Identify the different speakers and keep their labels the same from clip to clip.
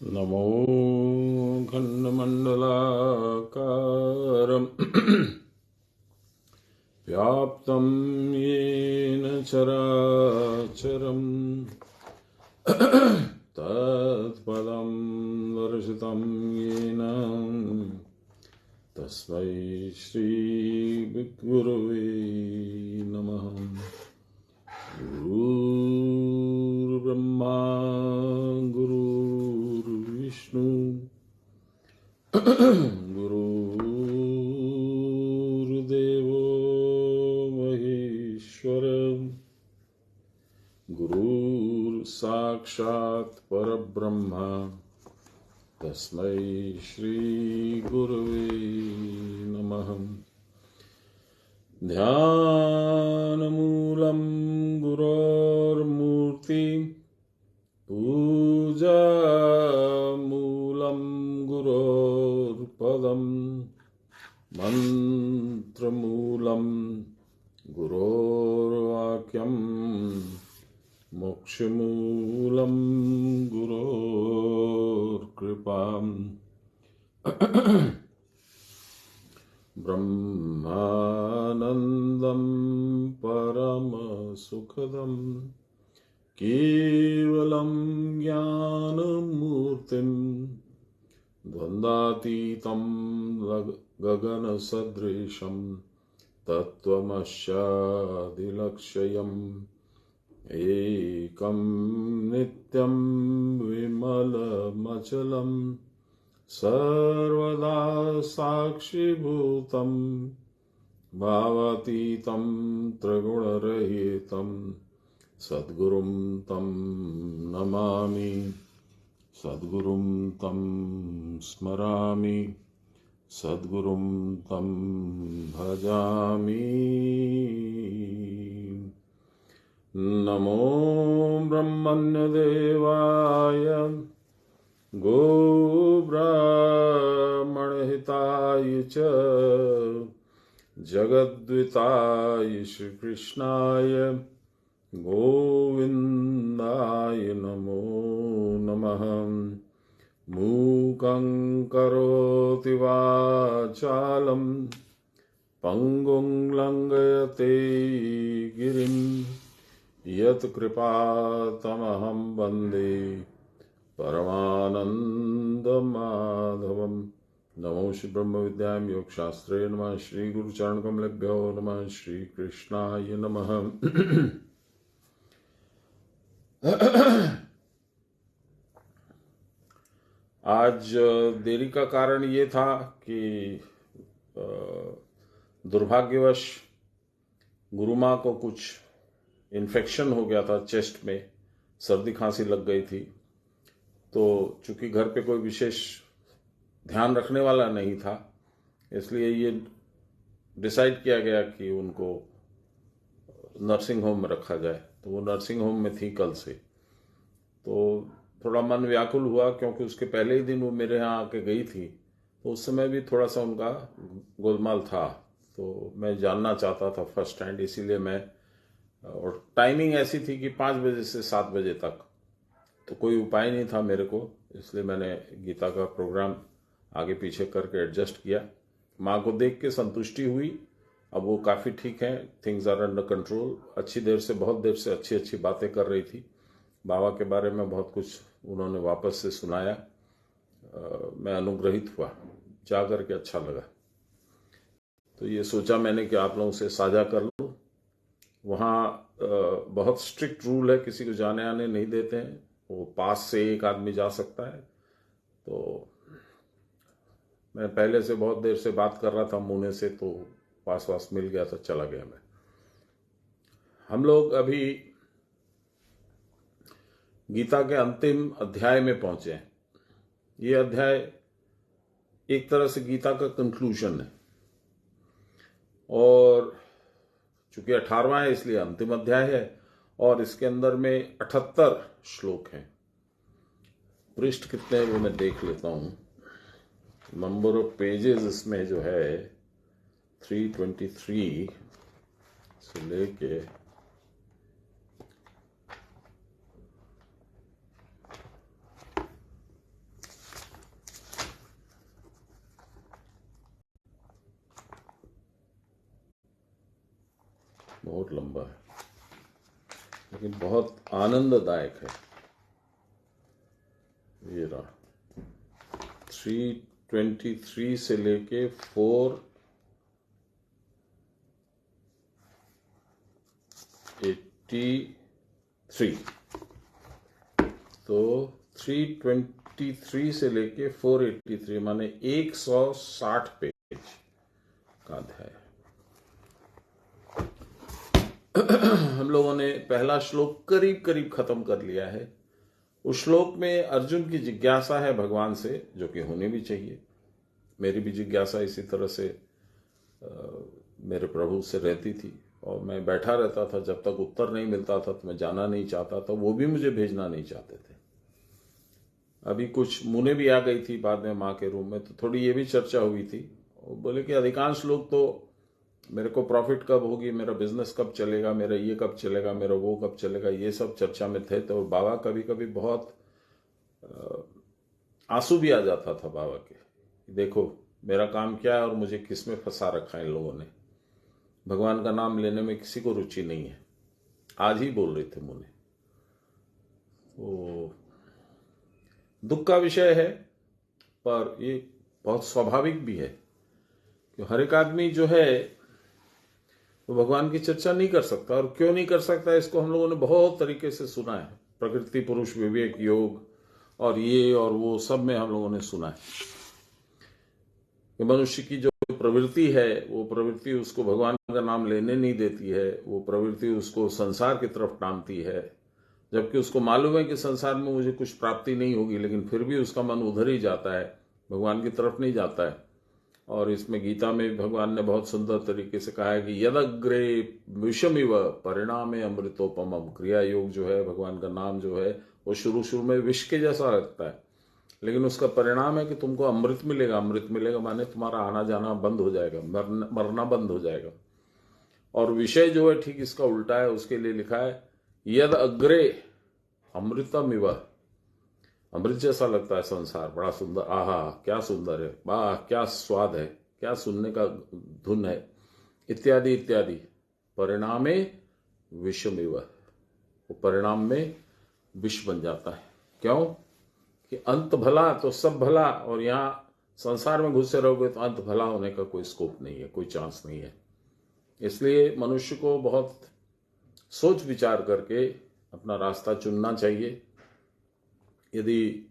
Speaker 1: नमो खण्डमण्डलाकारं व्याप्तं येन चराचरं तत्पदं दर्शितं येन तस्मै श्रीगुरुवे नमः। गुरुर्ब्रह्मा गुरुर्विष्णु गुरुर्देवो महेश्वर गुरुर्साक्षात् परब्रह्म तस्मै श्रीगुरुवे नमः। ध्यानमूलं गुरोर्मूर्ति पूजामूलं गुरोर्पदं मन्त्रमूलं गुरोर्वाक्यं मोक्षमूलं गुरोर्कृपाम् ब्रह्मानन्दं परमसुखदं केवलं ज्ञानमूर्तिं द्वन्द्वातीतं गगनसदृशं तत्त्वमस्यादिलक्ष्यम् एकं नित्यं विमलमचलं सर्वदा साक्षिभूतं भावातीतं त्रिगुणरहितं सद्गुरुं तं नमामि सद्गुरुं तं स्मरामि सद्गुरुं तं भजामि। नमो ब्रह्मण्यदेवाय गोब्राह्मणहिताय च जगद्विताय श्रीकृष्णाय गोविन्दाय नमो नमः। मूकं करोति वाचालं पङ्गुं लङ्घयते गिरिं यत्कृपातमहं वन्दे परमानन्दमाधवम्। नमो श्री ब्रह्म विद्यां योग शास्त्रे नमः। श्री गुरु चरण कमलेभ्यो नमः। श्री कृष्णाय नमः। आज देरी का कारण ये था कि दुर्भाग्यवश गुरु माँ को कुछ इन्फेक्शन हो गया था चेस्ट में, सर्दी खांसी लग गई थी। तो चूंकि घर पे कोई विशेष ध्यान रखने वाला नहीं था, इसलिए ये डिसाइड किया गया कि उनको नर्सिंग होम में रखा जाए। तो वो नर्सिंग होम में थी कल से। तो थोड़ा मन व्याकुल हुआ, क्योंकि उसके पहले ही दिन वो मेरे यहाँ आके गई थी। तो उस समय भी थोड़ा सा उनका गोलमाल था, तो मैं जानना चाहता था फर्स्ट हैंड। इसीलिए मैं, और टाइमिंग ऐसी थी कि 5 बजे से 7 बजे तक, तो कोई उपाय नहीं था मेरे को। इसलिए मैंने गीता का प्रोग्राम आगे पीछे करके एडजस्ट किया। माँ को देख के संतुष्टि हुई। अब वो काफ़ी ठीक है, थिंग्स आर अंडर कंट्रोल। बहुत देर से अच्छी अच्छी बातें कर रही थी। बाबा के बारे में बहुत कुछ उन्होंने वापस से सुनाया। मैं अनुग्रहित हुआ, जा करके अच्छा लगा। तो ये सोचा मैंने कि आप लोगों से साझा कर लूँ। वहाँ बहुत स्ट्रिक्ट रूल है, किसी को जाने आने नहीं देते हैं। वो पास से एक आदमी जा सकता है। तो मैं पहले से बहुत देर से बात कर रहा था मुने से, तो पास वास मिल गया था, चला गया मैं। हम लोग अभी गीता के अंतिम अध्याय में पहुंचे हैं। ये अध्याय एक तरह से गीता का कंक्लूजन है, और चूंकि 18वां है इसलिए अंतिम अध्याय है। और इसके अंदर में 78 श्लोक हैं। पृष्ठ कितने हैं वो मैं देख लेता हूं। नंबर ऑफ पेजेस इसमें जो है 323 से लेके 4 बहुत लंबा है लेकिन बहुत आनंददायक है। ये रहा 323 से लेके 483, तो 323 से लेके 483 माने 160 पेज का अध्याय। हम लोगों ने पहला श्लोक करीब करीब खत्म कर लिया है। उस श्लोक में अर्जुन की जिज्ञासा है भगवान से, जो कि होनी भी चाहिए। मेरी भी जिज्ञासा इसी तरह से मेरे प्रभु से रहती थी और मैं बैठा रहता था, जब तक उत्तर नहीं मिलता था तो मैं जाना नहीं चाहता था, वो भी मुझे भेजना नहीं चाहते थे। अभी कुछ मुने भी आ गई थी बाद में माँ के रूम में, तो थोड़ी ये भी चर्चा हुई थी। वो बोले कि अधिकांश लोग तो मेरे को प्रॉफिट कब होगी, मेरा बिजनेस कब चलेगा, मेरा ये कब चलेगा, मेरा वो कब चलेगा, ये सब चर्चा में थे। तो बाबा कभी कभी बहुत आंसू भी आ जाता था बाबा के, देखो मेरा काम क्या है और मुझे किस में फंसा रखा है इन लोगों ने। भगवान का नाम लेने में किसी को रुचि नहीं है। आज ही बोल रहे थे मुने। तो दुख का विषय है, पर ये बहुत स्वाभाविक भी है कि हर एक आदमी जो है वो भगवान की चर्चा नहीं कर सकता। और क्यों नहीं कर सकता, इसको हम लोगों ने बहुत तरीके से सुना है। प्रकृति पुरुष विवेक योग और ये और वो सब में हम लोगों ने सुना है कि मनुष्य की जो प्रवृत्ति है वो प्रवृत्ति उसको भगवान का नाम लेने नहीं देती है, वो प्रवृत्ति उसको संसार की तरफ टानती है। जबकि उसको मालूम है कि संसार में मुझे कुछ प्राप्ति नहीं होगी, लेकिन फिर भी उसका मन उधर ही जाता है, भगवान की तरफ नहीं जाता है। और इसमें गीता में भगवान ने बहुत सुंदर तरीके से कहा है कि यदग्रे विषमिव परिणामे अमृतोपमम। क्रिया योग जो है, भगवान का नाम जो है, वो शुरू शुरू में विष के जैसा लगता है, लेकिन उसका परिणाम है कि तुमको अमृत मिलेगा। अमृत मिलेगा माने तुम्हारा आना जाना बंद हो जाएगा, मरना बंद हो जाएगा। और विषय जो है ठीक इसका उल्टा है। उसके लिए लिखा है यद अग्रे अमृतमिव। अमृत जैसा लगता है संसार, बड़ा सुंदर, आहा क्या सुंदर है, वाह क्या स्वाद है, क्या सुनने का धुन है, इत्यादि इत्यादि। परिणामे विषमिव, वो परिणाम में विष बन जाता है। क्यों कि अंत भला तो सब भला, और यहां संसार में घुसे रहोगे तो अंत भला होने का कोई स्कोप नहीं है, कोई चांस नहीं है। इसलिए मनुष्य को बहुत सोच विचार करके अपना रास्ता चुनना चाहिए। यदि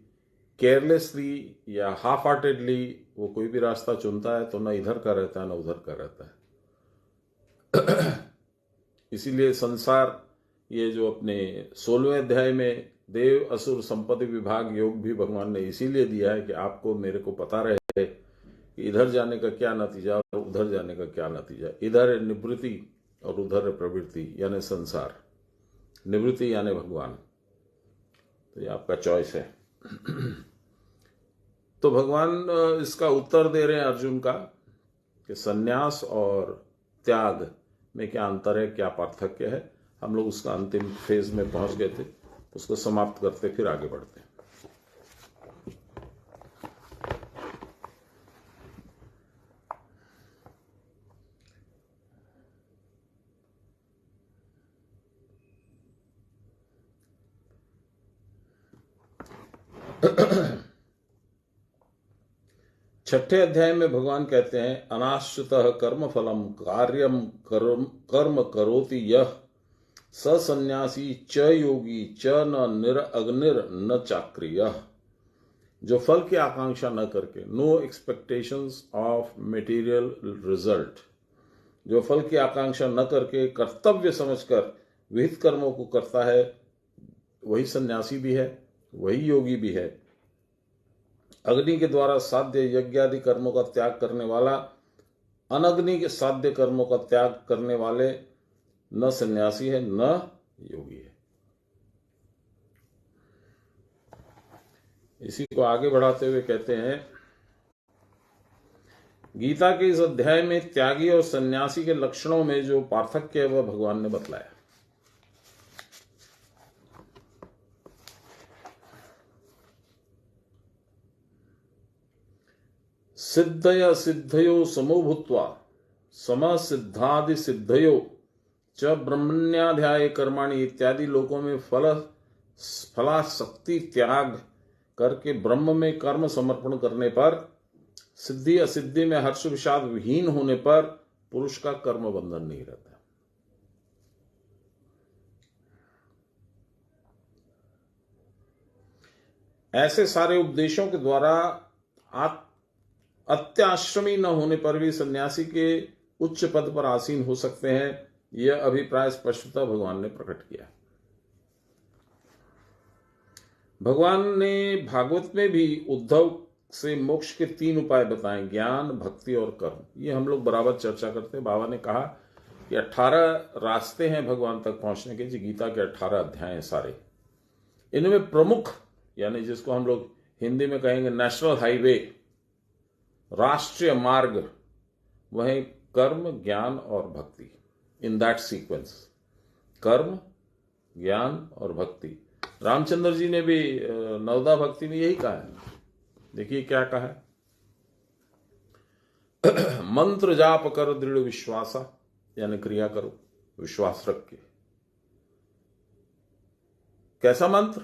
Speaker 1: केयरलेसली या हाफ हार्टेडली वो कोई भी रास्ता चुनता है तो ना इधर का रहता है ना उधर का रहता है। इसीलिए संसार, ये जो अपने 16वें अध्याय में देव असुर संपत्ति विभाग योग भी भगवान ने इसीलिए दिया है कि आपको मेरे को पता रहे कि इधर जाने का क्या नतीजा और उधर जाने का क्या नतीजा। इधर है निवृत्ति और उधर है प्रवृत्ति यानी संसार। निवृत्ति यानी भगवान। तो ये आपका चॉइस है। तो भगवान इसका उत्तर दे रहे हैं अर्जुन का कि सन्यास और त्याग में क्या अंतर है, क्या पार्थक्य है। हम लोग उसका अंतिम फेज में पहुंच गए थे, उसको समाप्त करते फिर आगे बढ़ते हैं। छठे अध्याय में भगवान कहते हैं अनाश्रितः कर्म फलम कार्यम कर्म करोति यह स सन्यासी च योगी च न निरअग्निर न चाक्रियः। जो फल की आकांक्षा न करके, no expectations of material result, जो फल की आकांक्षा न करके कर्तव्य समझकर विहित कर्मों को करता है, वही सन्यासी भी है, वही योगी भी है। अग्नि के द्वारा साध्य यज्ञादि कर्मों का त्याग करने वाला अनग्नि के साध्य कर्मों का त्याग करने वाले न सन्यासी है न योगी है। इसी को आगे बढ़ाते हुए कहते हैं गीता के इस अध्याय में त्यागी और सन्यासी के लक्षणों में जो पार्थक्य है वह भगवान ने बतलाया। सिद्धय सिद्धयो समो भूत्वा समसिद्धादि सिद्धयो च ब्रह्मण्याध्याय कर्माणि इत्यादि लोकों में फलासक्ति त्याग करके ब्रह्म में कर्म समर्पण करने पर, सिद्धि असिद्धि में हर्ष विषाद विहीन होने पर पुरुष का कर्म बंधन नहीं रहता। ऐसे सारे उपदेशों के द्वारा अत्याश्रमी न होने पर भी सन्यासी के उच्च पद पर आसीन हो सकते हैं, यह अभिप्राय स्पष्टतः भगवान ने प्रकट किया। भगवान ने भागवत में भी उद्धव से मोक्ष के 3 उपाय बताए, ज्ञान, भक्ति और कर्म। ये हम लोग बराबर चर्चा करते हैं। बाबा ने कहा कि 18 रास्ते हैं भगवान तक पहुंचने के, जी गीता के 18 अध्याय हैं सारे। इनमें प्रमुख, यानी जिसको हम लोग हिंदी में कहेंगे नेशनल हाईवे, राष्ट्रीय मार्ग, वह कर्म, ज्ञान और भक्ति, इन दैट सीक्वेंस। कर्म, ज्ञान और भक्ति। रामचंद्र जी ने भी नवदा भक्ति में यही कहा है। देखिए क्या कहा है, मंत्र जाप कर दृढ़ विश्वासा, यानी क्रिया करो विश्वास रख के। कैसा मंत्र?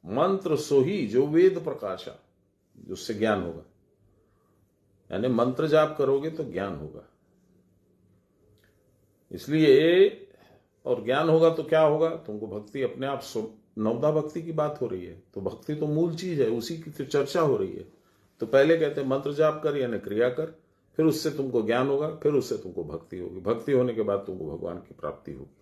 Speaker 1: मंत्र सोही जो वेद प्रकाशा, जिससे ज्ञान होगा। यानी मंत्र जाप करोगे तो ज्ञान होगा। इसलिए, और ज्ञान होगा तो क्या होगा? तुमको भक्ति अपने आप, नवदा भक्ति की बात हो रही है तो भक्ति तो मूल चीज है, उसी की तो चर्चा हो रही है। तो पहले कहते हैं मंत्र जाप कर, यानी क्रिया कर, फिर उससे तुमको ज्ञान होगा, फिर उससे तुमको भक्ति होगी, भक्ति होने के बाद तुमको भगवान की प्राप्ति होगी।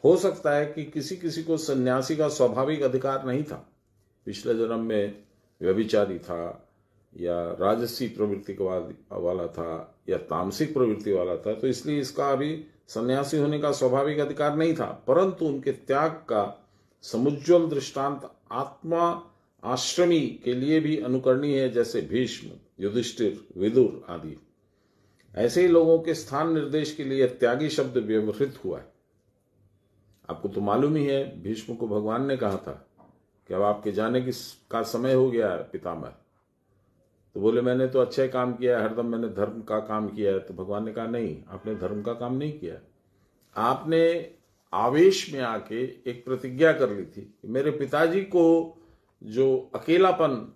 Speaker 1: हो सकता है कि किसी किसी को सन्यासी का स्वाभाविक अधिकार नहीं था, पिछले जन्म में व्यभिचारी था, या राजसी प्रवृत्ति वाला था, या तामसिक प्रवृत्ति वाला था, तो इसलिए इसका अभी सन्यासी होने का स्वाभाविक अधिकार नहीं था। परंतु उनके त्याग का समुज्ज्वल दृष्टांत आत्मा आश्रमी के लिए भी अनुकरणीय है, जैसे भीष्म, युधिष्ठिर, विदुर आदि। ऐसे ही लोगों के स्थान निर्देश के लिए त्यागी शब्द व्यवहृत हुआ है। आपको तो मालूम ही है, भीष्म को भगवान ने कहा था कि अब आपके जाने का समय हो गया है पितामह। तो बोले मैंने तो अच्छा ही काम किया है, हरदम मैंने धर्म का काम किया है। तो भगवान ने कहा नहीं, आपने धर्म का काम नहीं किया, आपने आवेश में आके एक प्रतिज्ञा कर ली थी कि मेरे पिताजी को जो अकेलापन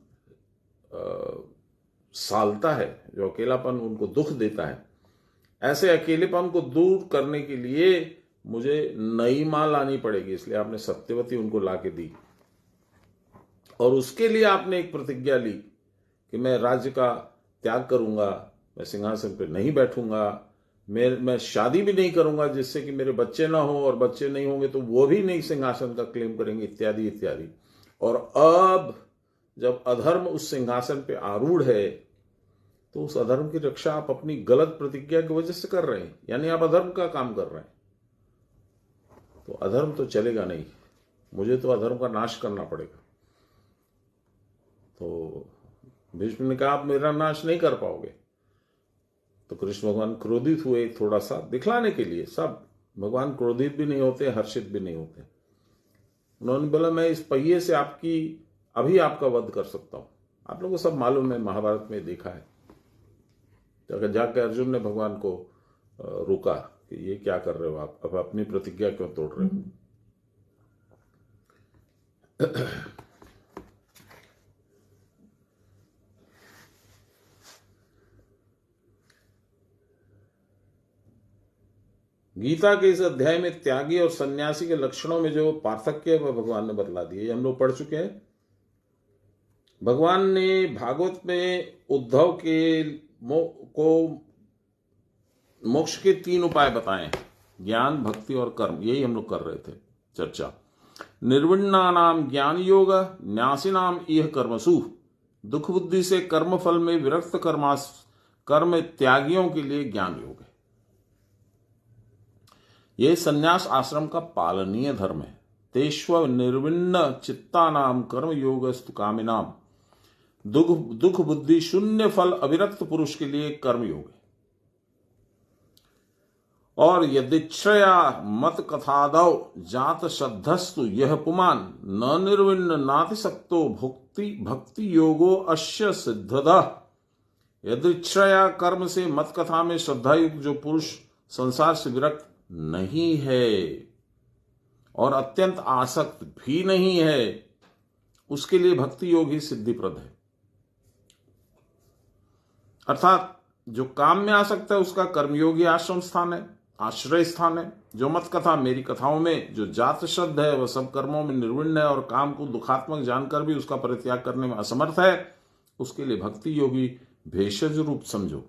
Speaker 1: सालता है, जो अकेलापन उनको दुख देता है, ऐसे अकेलेपन को दूर करने के लिए मुझे नई मां लानी पड़ेगी। इसलिए आपने सत्यवती उनको लाके दी, और उसके लिए आपने एक प्रतिज्ञा ली कि मैं राज्य का त्याग करूंगा, मैं सिंहासन पर नहीं बैठूंगा, मैं शादी भी नहीं करूंगा जिससे कि मेरे बच्चे ना हो, और बच्चे नहीं होंगे तो वो भी नहीं सिंहासन का क्लेम करेंगे, इत्यादि इत्यादि। और अब जब अधर्म उस सिंहासन पे आरूढ़ है, तो उस अधर्म की रक्षा आप अपनी गलत प्रतिज्ञा की वजह से कर रहे हैं, यानी आप अधर्म का काम कर रहे हैं। तो अधर्म तो चलेगा नहीं, मुझे तो अधर्म का नाश करना पड़ेगा। तो भीष्म ने कहा आप मेरा नाश नहीं कर पाओगे। तो कृष्ण भगवान क्रोधित हुए, थोड़ा सा दिखलाने के लिए। सब भगवान क्रोधित भी नहीं होते, हर्षित भी नहीं होते। उन्होंने बोला मैं इस पहिए से अभी आपका वध कर सकता हूं। आप लोगों को सब मालूम है, महाभारत में देखा है। तो जाकर अर्जुन ने भगवान को रोका कि ये क्या कर रहे हो आप, अब अपनी प्रतिज्ञा क्यों तोड़ रहे हो। गीता के इस अध्याय में त्यागी और सन्यासी के लक्षणों में जो पार्थक्य है वह भगवान ने बतला दिए, हम लोग पढ़ चुके हैं। भगवान ने भागवत में उद्धव को मोक्ष के 3 उपाय बताए, ज्ञान, भक्ति और कर्म। यही हम लोग कर रहे थे चर्चा। निर्विण्णानाम ज्ञान योग, न्यासिनाम इह कर्मसु। दुख बुद्धि से कर्म फल में विरक्त कर्म त्यागियों के लिए ज्ञान योग है। यह संन्यास आश्रम का पालनीय धर्म है। तेष्व निर्विण्ण चित्तानाम कर्म योगस्तु कामिनाम। दुख बुद्धि शून्य फल अविरक्त पुरुष के लिए कर्म योग है। और यदिच्छया मत कथादौ जात श्रद्धस्तु यह पुमान न निर्विण्ण नातिशक्तो भुक्ति भक्ति योगो अश्य सिद्धदा। यदिच्छया कर्म से मत कथा में श्रद्धायुक्त जो पुरुष संसार से विरक्त नहीं है और अत्यंत आसक्त भी नहीं है, उसके लिए भक्ति योग ही सिद्धिप्रद है। अर्थात जो काम में आसक्त है उसका कर्मयोगी आश्रम स्थान है, आश्रय स्थान है। जो मत कथा मेरी कथाओं में जो जात श्रद्ध है वह सब कर्मों में निर्विण्ण है और काम को दुखात्मक जानकर भी उसका परित्याग करने में असमर्थ है, उसके लिए भक्ति योगी भेषज रूप समझो।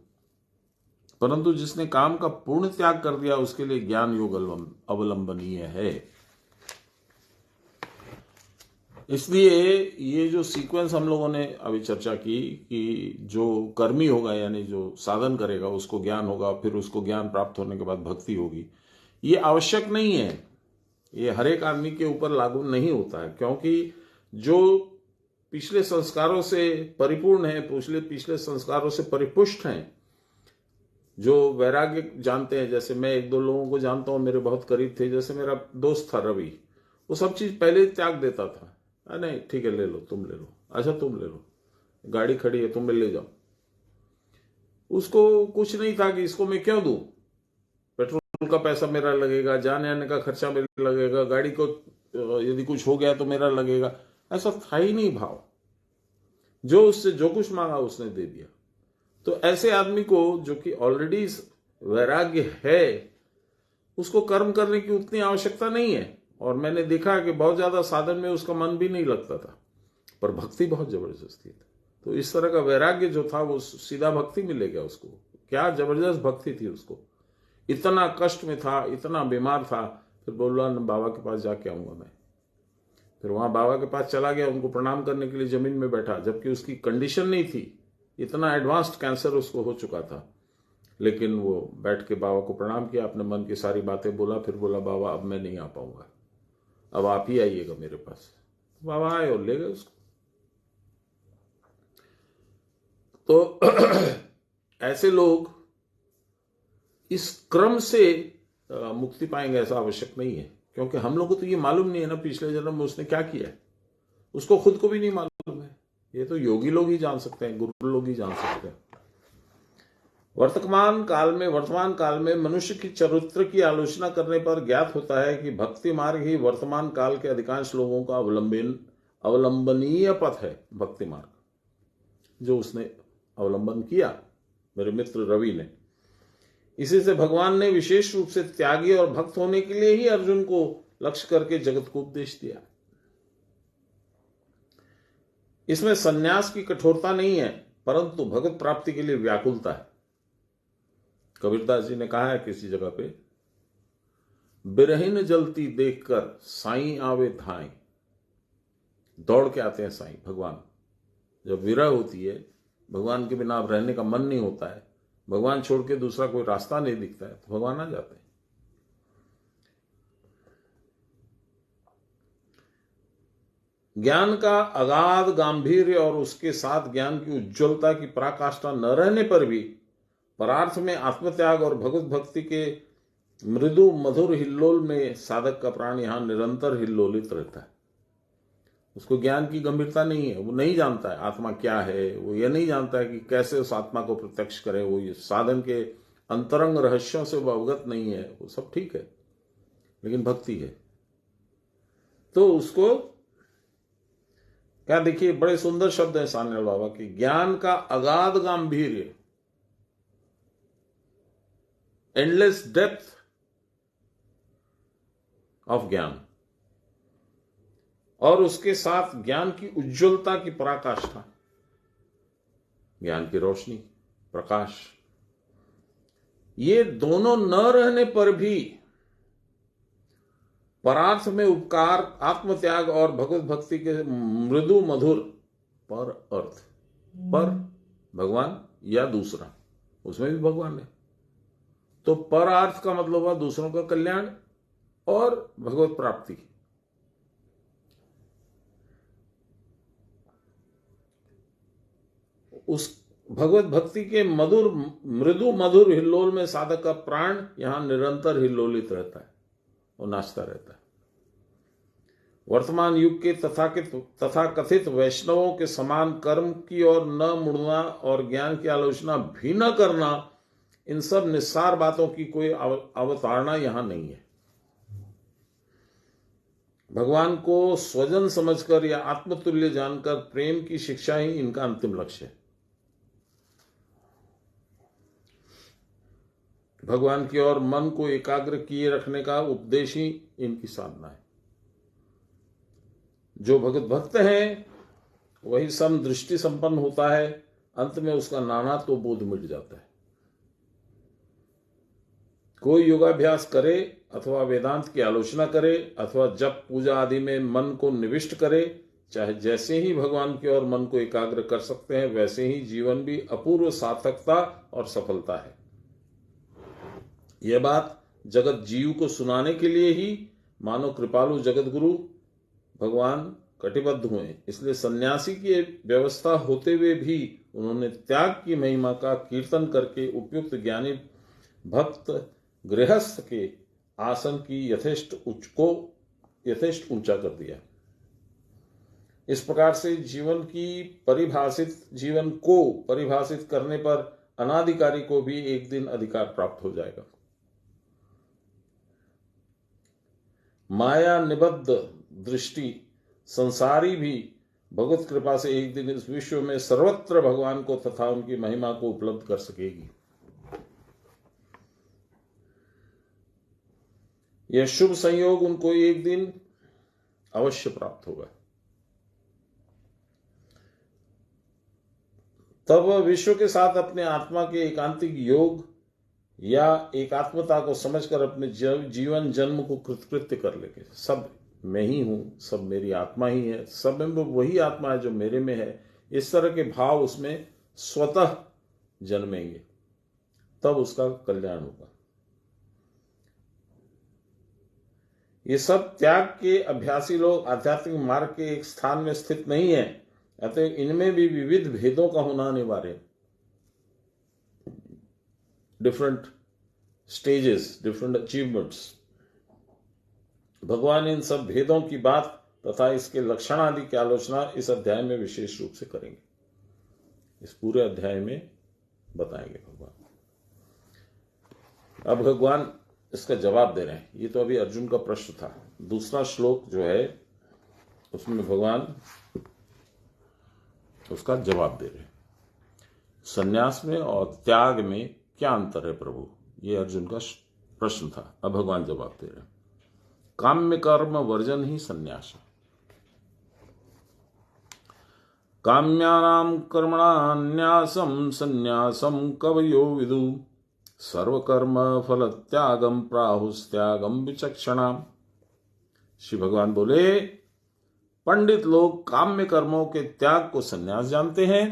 Speaker 1: परंतु जिसने काम का पूर्ण त्याग कर दिया उसके लिए ज्ञान योग अवलंबनीय है। इसलिए ये जो सीक्वेंस हम लोगों ने अभी चर्चा की कि जो कर्मी होगा यानी जो साधन करेगा उसको ज्ञान होगा, फिर उसको ज्ञान प्राप्त होने के बाद भक्ति होगी, ये आवश्यक नहीं है। ये हर एक आदमी के ऊपर लागू नहीं होता है, क्योंकि जो पिछले संस्कारों से परिपूर्ण है, पिछले संस्कारों से परिपुष्ट हैं, जो वैराग्य जानते हैं। जैसे मैं एक दो लोगों को जानता हूं, मेरे बहुत करीब थे, जैसे मेरा दोस्त था रवि, वो सब चीज पहले ही त्याग देता था। नहीं ठीक है, ले लो, तुम ले लो, अच्छा तुम ले लो, गाड़ी खड़ी है तुम ले जाओ। उसको कुछ नहीं था कि इसको मैं क्यों दूं, पेट्रोल का पैसा मेरा लगेगा, जाने आने का खर्चा मेरा लगेगा, गाड़ी को यदि कुछ हो गया तो मेरा लगेगा, ऐसा था ही नहीं भाव। जो उससे जो कुछ मांगा उसने दे दिया। तो ऐसे आदमी को जो कि ऑलरेडी वैराग्य है, उसको कर्म करने की उतनी आवश्यकता नहीं है। और मैंने देखा कि बहुत ज्यादा साधन में उसका मन भी नहीं लगता था, पर भक्ति बहुत जबरदस्त थी। तो इस तरह का वैराग्य जो था वो सीधा भक्ति मिलेगा उसको। क्या जबरदस्त भक्ति थी उसको, इतना कष्ट में था, इतना बीमार था, फिर बोला बाबा के पास जाके आऊंगा मैं। फिर वहां बाबा के पास चला गया, उनको प्रणाम करने के लिए जमीन में बैठा, जबकि उसकी कंडीशन नहीं थी, इतना एडवांस्ड कैंसर उसको हो चुका था। लेकिन वो बैठ के बाबा को प्रणाम किया, अपने मन की सारी बातें बोला, फिर बोला बाबा अब मैं नहीं आ पाऊंगा, अब आप ही आइएगा मेरे पास। बाबा आए और ले गए उसको। तो ऐसे लोग इस क्रम से मुक्ति पाएंगे ऐसा आवश्यक नहीं है, क्योंकि हम लोग को तो ये मालूम नहीं है ना पिछले जन्म में उसने क्या किया है, उसको खुद को भी नहीं मालूम है। ये तो योगी लोग ही जान सकते हैं, गुरु लोग ही जान सकते हैं। वर्तमान काल में मनुष्य की चरित्र की आलोचना करने पर ज्ञात होता है कि भक्ति मार्ग ही वर्तमान काल के अधिकांश लोगों का अवलंबनीय पथ है। भक्ति मार्ग जो उसने अवलंबन किया, मेरे मित्र रवि ने, इसी से भगवान ने विशेष रूप से त्यागी और भक्त होने के लिए ही अर्जुन को लक्ष्य करके जगत को उपदेश दिया। इसमें सन्यास की कठोरता नहीं है, परंतु भगवत प्राप्ति के लिए व्याकुलता है। कबीरदास जी ने कहा है किसी जगह पे, बिरहिन जलती देखकर साईं आवे धाई। दौड़ के आते हैं साईं भगवान। जब विरह होती है, भगवान के बिना अब रहने का मन नहीं होता है, भगवान छोड़ के दूसरा कोई रास्ता नहीं दिखता है, तो भगवान आ जाते हैं। ज्ञान का अगाध गांधीर्य और उसके साथ ज्ञान की उज्ज्वलता की पराकाष्ठा न रहने पर भी परार्थ में आत्मत्याग और भगवत भक्ति के मृदु मधुर हिल्लोल में साधक का प्राण यहां निरंतर हिल्लोलित रहता है। उसको ज्ञान की गंभीरता नहीं है, वो नहीं जानता है आत्मा क्या है, वो ये नहीं जानता है कि कैसे उस आत्मा को प्रत्यक्ष करे, वो ये साधन के अंतरंग रहस्यों से वो अवगत नहीं है। वो सब ठीक है, लेकिन भक्ति है तो उसको क्या, देखिए बड़े सुंदर शब्द है सान्याल बाबा के, ज्ञान का अगाध गांधीर्य, एंडलेस डेप्थ ऑफ ज्ञान, और उसके साथ ज्ञान की उज्ज्वलता की पराकाष्ठा, ज्ञान की रोशनी, प्रकाश, ये दोनों न रहने पर भी परार्थ में उपकार, आत्मत्याग और भगवत भक्ति के मृदु मधुर पर अर्थ, पर भगवान या दूसरा, उसमें भी भगवान है। तो पर अर्थ का मतलब हुआ दूसरों का कल्याण और भगवत प्राप्ति। भगवत भक्ति के मृदु मधुर हिल्लोल में साधक का प्राण यहां निरंतर हिल्लोलित रहता है और नाचता रहता है। वर्तमान युग के तथाकथित वैष्णवों के समान कर्म की ओर न मुड़ना और ज्ञान की आलोचना भी न करना, इन सब निस्सार बातों की कोई अवतारणा यहां नहीं है। भगवान को स्वजन समझकर या आत्मतुल्य जानकर प्रेम की शिक्षा ही इनका अंतिम लक्ष्य है। भगवान की ओर मन को एकाग्र किए रखने का उपदेश ही इनकी साधना है। जो भगत भक्त है वही सम दृष्टि संपन्न होता है, अंत में उसका नानात्व बोध मिट जाता है। कोई योगाभ्यास करे अथवा वेदांत की आलोचना करे अथवा जप पूजा आदि में मन को निविष्ट करे, चाहे जैसे ही भगवान की ओर मन को एकाग्र कर सकते हैं वैसे ही जीवन भी अपूर्व सार्थकता और सफलता है। यह बात जगत जीव को सुनाने के लिए ही मानो कृपालु जगत गुरु भगवान कटिबद्ध हुए। इसलिए सन्यासी की व्यवस्था होते हुए भी उन्होंने त्याग की महिमा का कीर्तन करके उपयुक्त ज्ञानी भक्त गृहस्थ के आसन की यथेष्ट ऊंचा कर दिया। इस प्रकार से जीवन को परिभाषित करने पर अनाधिकारी को भी एक दिन अधिकार प्राप्त हो जाएगा। माया निबद्ध दृष्टि संसारी भी भगवत कृपा से एक दिन इस विश्व में सर्वत्र भगवान को तथा उनकी महिमा को उपलब्ध कर सकेगी। यह शुभ संयोग उनको एक दिन अवश्य प्राप्त होगा। तब वह विश्व के साथ अपने आत्मा के एकांतिक योग या एकात्मता को समझकर अपने जीवन जन्म को कृतकृत्य कर लेंगे। सब मैं ही हूं, सब मेरी आत्मा ही है, सब में वही आत्मा है जो मेरे में है, इस तरह के भाव उसमें स्वतः जन्मेंगे, तब उसका कल्याण होगा। ये सब त्याग के अभ्यासी लोग आध्यात्मिक मार्ग के एक स्थान में स्थित नहीं है, अतः इनमें भी विविध भेदों का होना अनिवार्य है। Different stages, different achievements. भगवान इन सब भेदों की बात तथा इसके लक्षण आदि की आलोचना इस अध्याय में विशेष रूप से करेंगे। इस पूरे अध्याय में बताएंगे भगवान। अब भगवान इसका जवाब दे रहे हैं। ये तो अभी अर्जुन का प्रश्न था। दूसरा श्लोक जो है उसमें भगवान उसका जवाब दे रहे हैं। संन्यास में और त्याग में क्या अंतर है प्रभु, ये अर्जुन का प्रश्न था। अब भगवान जवाब दे रहे हैं। काम्य कर्म वर्जन ही संन्यास है। काम्यानां कर्मणान्यासं संन्यासं कवयो विदु सर्वकर्म फल त्यागम प्राहुस्त्यागम विचक्षणाम। श्री भगवान बोले, पंडित लोग काम्य कर्मों के त्याग को संन्यास जानते हैं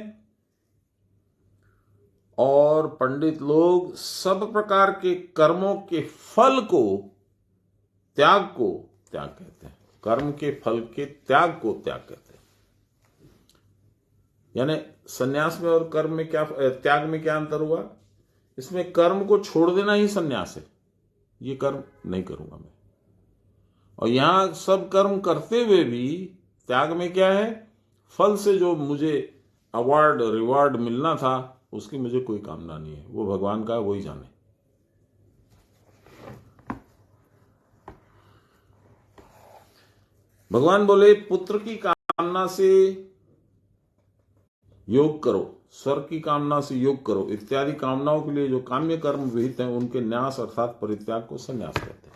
Speaker 1: और पंडित लोग सब प्रकार के कर्मों के फल को त्याग कहते हैं। कर्म के फल के त्याग को त्याग कहते हैं। यानी संन्यास में और कर्म में क्या, त्याग में क्या अंतर हुआ? इसमें कर्म को छोड़ देना ही संन्यास है। ये कर्म नहीं करूंगा मैं। और यहां सब कर्म करते हुए भी त्याग में क्या है? फल से जो मुझे अवार्ड रिवार्ड मिलना था उसकी मुझे कोई कामना नहीं है। वो भगवान का, वही जाने। भगवान बोले, पुत्र की कामना से योग करो, स्वर्ग की कामना से योग करो इत्यादि कामनाओं के लिए जो काम्य कर्म विहित हैं उनके न्यास अर्थात परित्याग को संन्यास कहते हैं।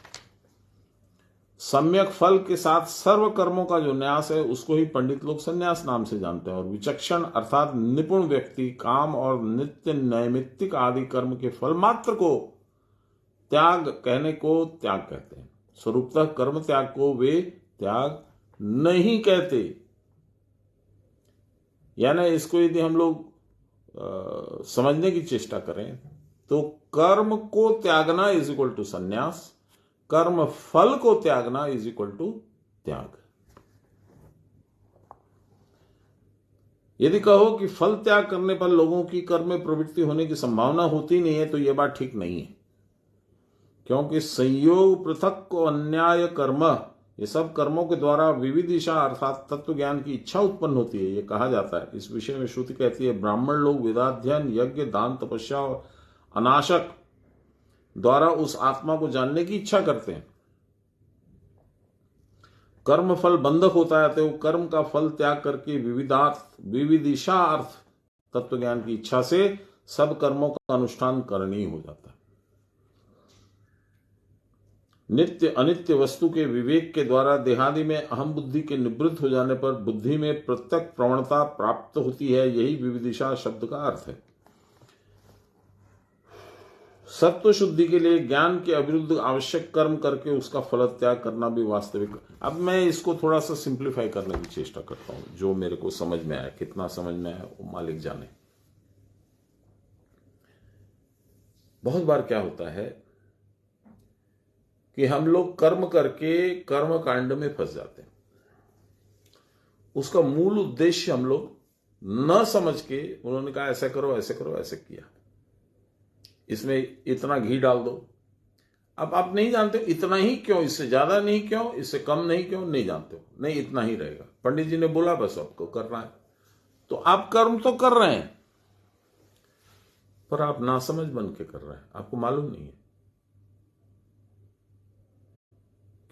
Speaker 1: सम्यक फल के साथ सर्व कर्मों का जो न्यास है उसको ही पंडित लोग संन्यास नाम से जानते हैं। और विचक्षण अर्थात निपुण व्यक्ति काम और नित्य नैमित्तिक आदि कर्म के फल मात्र को त्याग कहने को त्याग कहते हैं। स्वरूपतः कर्म त्याग को वे त्याग नहीं कहते। यानी इसको यदि हम लोग समझने की चेष्टा करें तो कर्म को त्यागना इज इक्वल टू संन्यास, कर्म फल को त्यागना इज इक्वल टू त्याग। यदि कहो कि फल त्याग करने पर लोगों की कर्म में प्रवृत्ति होने की संभावना होती नहीं है तो यह बात ठीक नहीं है, क्योंकि संयोग पृथक को अन्याय कर्म, ये सब कर्मों के द्वारा विविदिशा अर्थात तत्व ज्ञान की इच्छा उत्पन्न होती है, ये कहा जाता है। इस विषय में श्रुति कहती है, ब्राह्मण लोग वेदाध्ययन, यज्ञ, दान, तपस्या और अनाशक द्वारा उस आत्मा को जानने की इच्छा करते हैं। कर्म फल बंधक होता है, तो कर्म का फल त्याग करके विविदिशा अर्थ तत्व ज्ञान की इच्छा से सब कर्मों का अनुष्ठान करनी हो जाता है। नित्य अनित्य वस्तु के विवेक के द्वारा देहादि में अहम बुद्धि के निवृत्त हो जाने पर बुद्धि में प्रत्यक प्रवणता प्राप्त होती है, यही विविदिशा शब्द का अर्थ है। सत्व शुद्धि के लिए ज्ञान के अविरुद्ध आवश्यक कर्म करके उसका फल त्याग करना भी वास्तविक। अब मैं इसको थोड़ा सा सिंप्लीफाई करने की चेष्टा करता हूं, जो मेरे को समझ में आया, कितना समझ में आया वो मालिक जाने। बहुत बार क्या होता है कि हम लोग कर्म करके कर्म कांड में फंस जाते हैं। उसका मूल उद्देश्य हम लोग न समझ के, उन्होंने कहा ऐसा करो ऐसे करो, ऐसे किया, इसमें इतना घी डाल दो। अब आप नहीं जानते इतना ही क्यों, इससे ज्यादा नहीं क्यों, इससे कम नहीं क्यों, नहीं जानते हो, नहीं इतना ही रहेगा, पंडित जी ने बोला बस आपको करना है, तो आप कर्म तो कर रहे हैं पर आप नासमझ बन के कर रहे हैं, आपको मालूम नहीं है।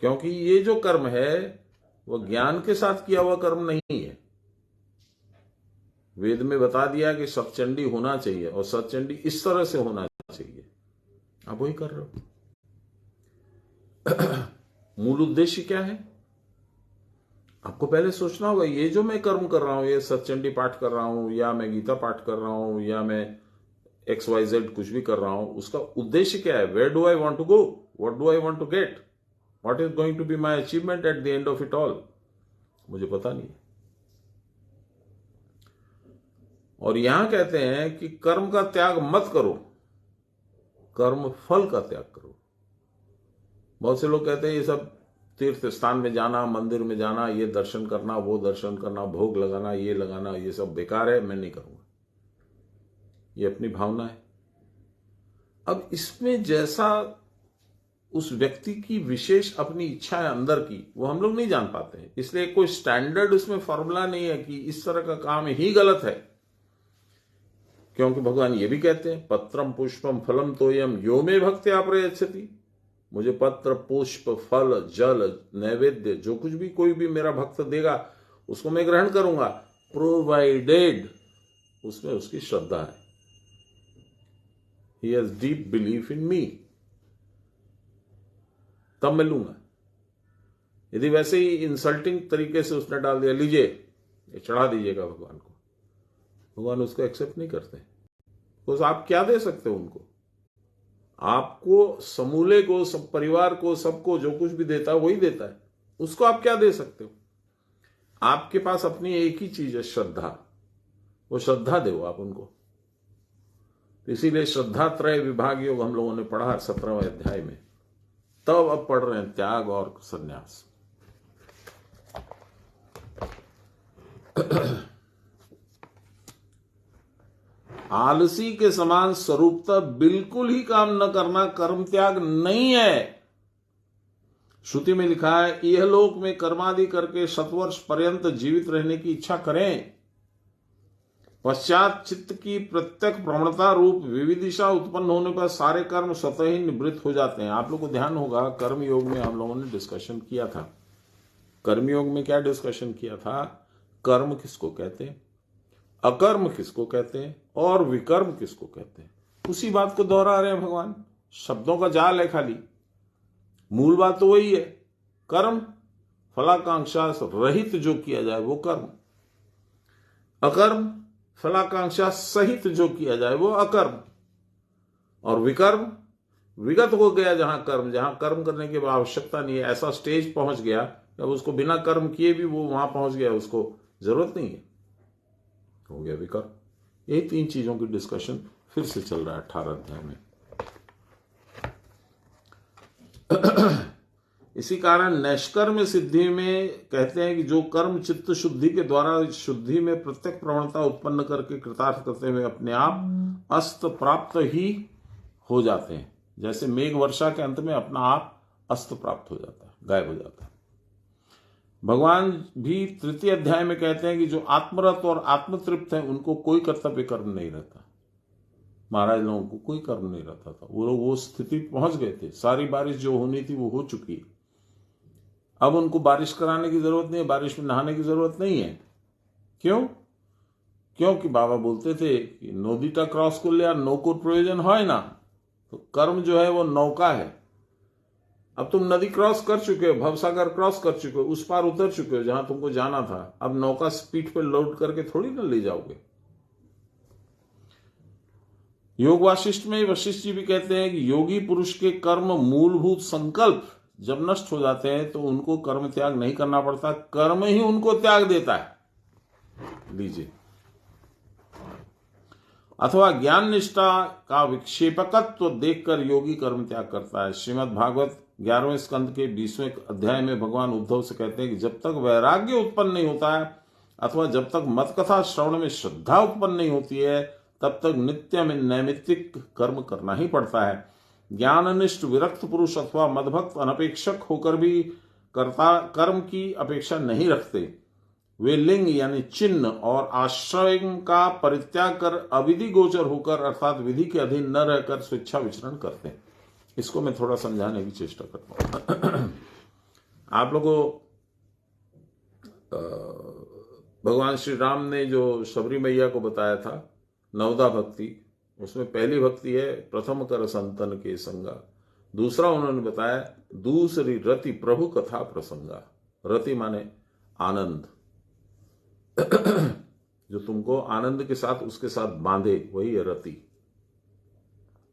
Speaker 1: क्योंकि ये जो कर्म है वह ज्ञान के साथ किया हुआ कर्म नहीं है। वेद में बता दिया कि सतचंडी होना चाहिए और सतचंडी इस तरह से होना चाहिए, आप वही कर रहे हो। मूल उद्देश्य क्या है आपको पहले सोचना होगा। ये जो मैं कर्म कर रहा हूं, ये सतचंडी पाठ कर रहा हूं, या मैं गीता पाठ कर रहा हूं, या मैं XYZ कुछ भी कर रहा हूं, उसका उद्देश्य क्या है? Where do I want to go, what do I want to get, what is going to be my achievement at the end of it all, मुझे पता नहीं। और यहां कहते हैं कि कर्म का त्याग मत करो, कर्म फल का त्याग करो। बहुत से लोग कहते हैं ये सब तीर्थ स्थान में जाना, मंदिर में जाना, ये दर्शन करना, वो दर्शन करना, भोग लगाना, ये लगाना, ये सब बेकार है, मैं नहीं करूंगा। ये अपनी भावना है। अब इसमें जैसा उस व्यक्ति की विशेष अपनी इच्छा है अंदर की, वो हम लोग नहीं जान पाते हैं, इसलिए कोई स्टैंडर्ड उसमें फॉर्मूला नहीं है कि इस तरह का काम ही गलत है। क्योंकि भगवान ये भी कहते हैं, पत्रम पुष्पम फलम तोयम यो मे भक्त्या प्रयच्छति, मुझे पत्र पुष्प फल जल नैवेद्य जो कुछ भी कोई भी मेरा भक्त देगा उसको मैं ग्रहण करूंगा, प्रोवाइडेड उसमें उसकी श्रद्धा है, he has deep belief in me, तब मैं लूंगा। यदि वैसे ही इंसल्टिंग तरीके से उसने डाल दिया, लीजिए ये चढ़ा दीजिएगा भगवान को, भगवान उसको एक्सेप्ट नहीं करते। तो आप क्या दे सकते हो उनको? आपको समूले को, सब परिवार को, सबको जो कुछ भी देता है वही देता है, उसको आप क्या दे सकते हो? आपके पास अपनी एक ही चीज है, श्रद्धा, वो श्रद्धा दो आप उनको। इसीलिए श्रद्धा त्रय विभाग योग हम लोगों ने पढ़ा 17वें अध्याय में, तब अब पढ़ रहे हैं त्याग और संन्यास। आलसी के समान स्वरूपतः बिल्कुल ही काम न करना कर्म त्याग नहीं है। श्रुति में लिखा है, यह लोक में कर्मादि करके शतवर्ष पर्यंत जीवित रहने की इच्छा करें, पश्चात चित्त की प्रत्यक्ष प्रवणता रूप विविदिशा उत्पन्न होने पर सारे कर्म स्वतः ही निवृत्त हो जाते हैं। आप लोग को ध्यान होगा, कर्म योग में हम लोगों ने डिस्कशन किया था। कर्म योग में क्या डिस्कशन किया था? कर्म किसको कहते हैं, अकर्म किसको कहते हैं, और विकर्म किसको कहते हैं। उसी बात को दोहरा रहे हैं भगवान। शब्दों का जाल है खाली, मूल बात तो वही है। कर्म फलाकांक्षा रहित जो किया जाए वो कर्म, अकर्म फलाकांक्षा सहित जो किया जाए वो अकर्म, और विकर्म विगत हो गया जहां कर्म, जहां कर्म करने की आवश्यकता नहीं है, ऐसा स्टेज पहुंच गया जब उसको बिना कर्म किए भी वो वहां पहुंच गया, उसको जरूरत नहीं है, हो गया विकर्म। यही तीन चीजों की डिस्कशन फिर से चल रहा है 18 अध्याय में। इसी कारण नैष्कर्म्य सिद्धि में कहते हैं कि जो कर्म चित्त शुद्धि के द्वारा शुद्धि में प्रत्यक्ष प्रवणता उत्पन्न करके कृतार्थ करते हुए अपने आप अस्त प्राप्त ही हो जाते हैं। जैसे मेघ वर्षा के अंत में अपना आप अस्त प्राप्त हो जाता है, गायब हो जाता है। भगवान भी तृतीय अध्याय में कहते हैं कि जो आत्मरत और आत्मतृप्त है उनको कोई कर्तव्य कर्म नहीं रहता। महाराज लोगों को कोई कर्म नहीं रहता था, वो लोग वो स्थिति पहुंच गए थे। सारी बारिश जो होनी थी वो हो चुकी है। अब उनको बारिश कराने की जरूरत नहीं है, बारिश में नहाने की जरूरत नहीं है। क्यों? क्योंकि बाबा बोलते थे कि नदीटा क्रॉस कर लिया, नौको प्रयोजन है ना। तो कर्म जो है वो नौका है। अब तुम नदी क्रॉस कर चुके हो, भवसागर क्रॉस कर चुके हो, उस पार उतर चुके हो जहां तुमको जाना था। अब नौका पीठ पर लोड करके थोड़ी ना ले जाओगे। योग वाशिष्ठ में वशिष्ठ जी भी कहते हैं कि योगी पुरुष के कर्म मूलभूत संकल्प जब नष्ट हो जाते हैं तो उनको कर्म त्याग नहीं करना पड़ता, कर्म ही उनको त्याग देता है। लीजिए, अथवा ज्ञान निष्ठा का विक्षेपकत्व देखकर योगी कर्म त्याग करता है। श्रीमद् भागवत 11वें स्कंद के 20वें अध्याय में भगवान उद्धव से कहते हैं कि जब तक वैराग्य उत्पन्न नहीं होता है अथवा जब तक मत कथा श्रवण में श्रद्धा उत्पन्न नहीं होती है तब तक नित्य में नैमित्तिक कर्म करना ही पड़ता है। ज्ञाननिष्ठ विरक्त पुरुष अथवा मदभक्त अनपेक्षक होकर भी कर्म की अपेक्षा नहीं रखते। वे लिंग यानी चिन्ह और आश्रय का परित्याग कर अविधि गोचर होकर अर्थात विधि के अधीन न रहकर स्वेच्छा विचरण करते हैं। इसको मैं थोड़ा समझाने की चेष्टा करता हूं। आप लोगों भगवान श्री राम ने जो शबरी मैया को बताया था नवदा भक्ति, उसमें पहली भक्ति है प्रथम कर संतन के संगा। दूसरा उन्होंने बताया दूसरी रति प्रभु कथा प्रसंगा। रति माने आनंद, जो तुमको आनंद के साथ उसके साथ बांधे, वही है रति।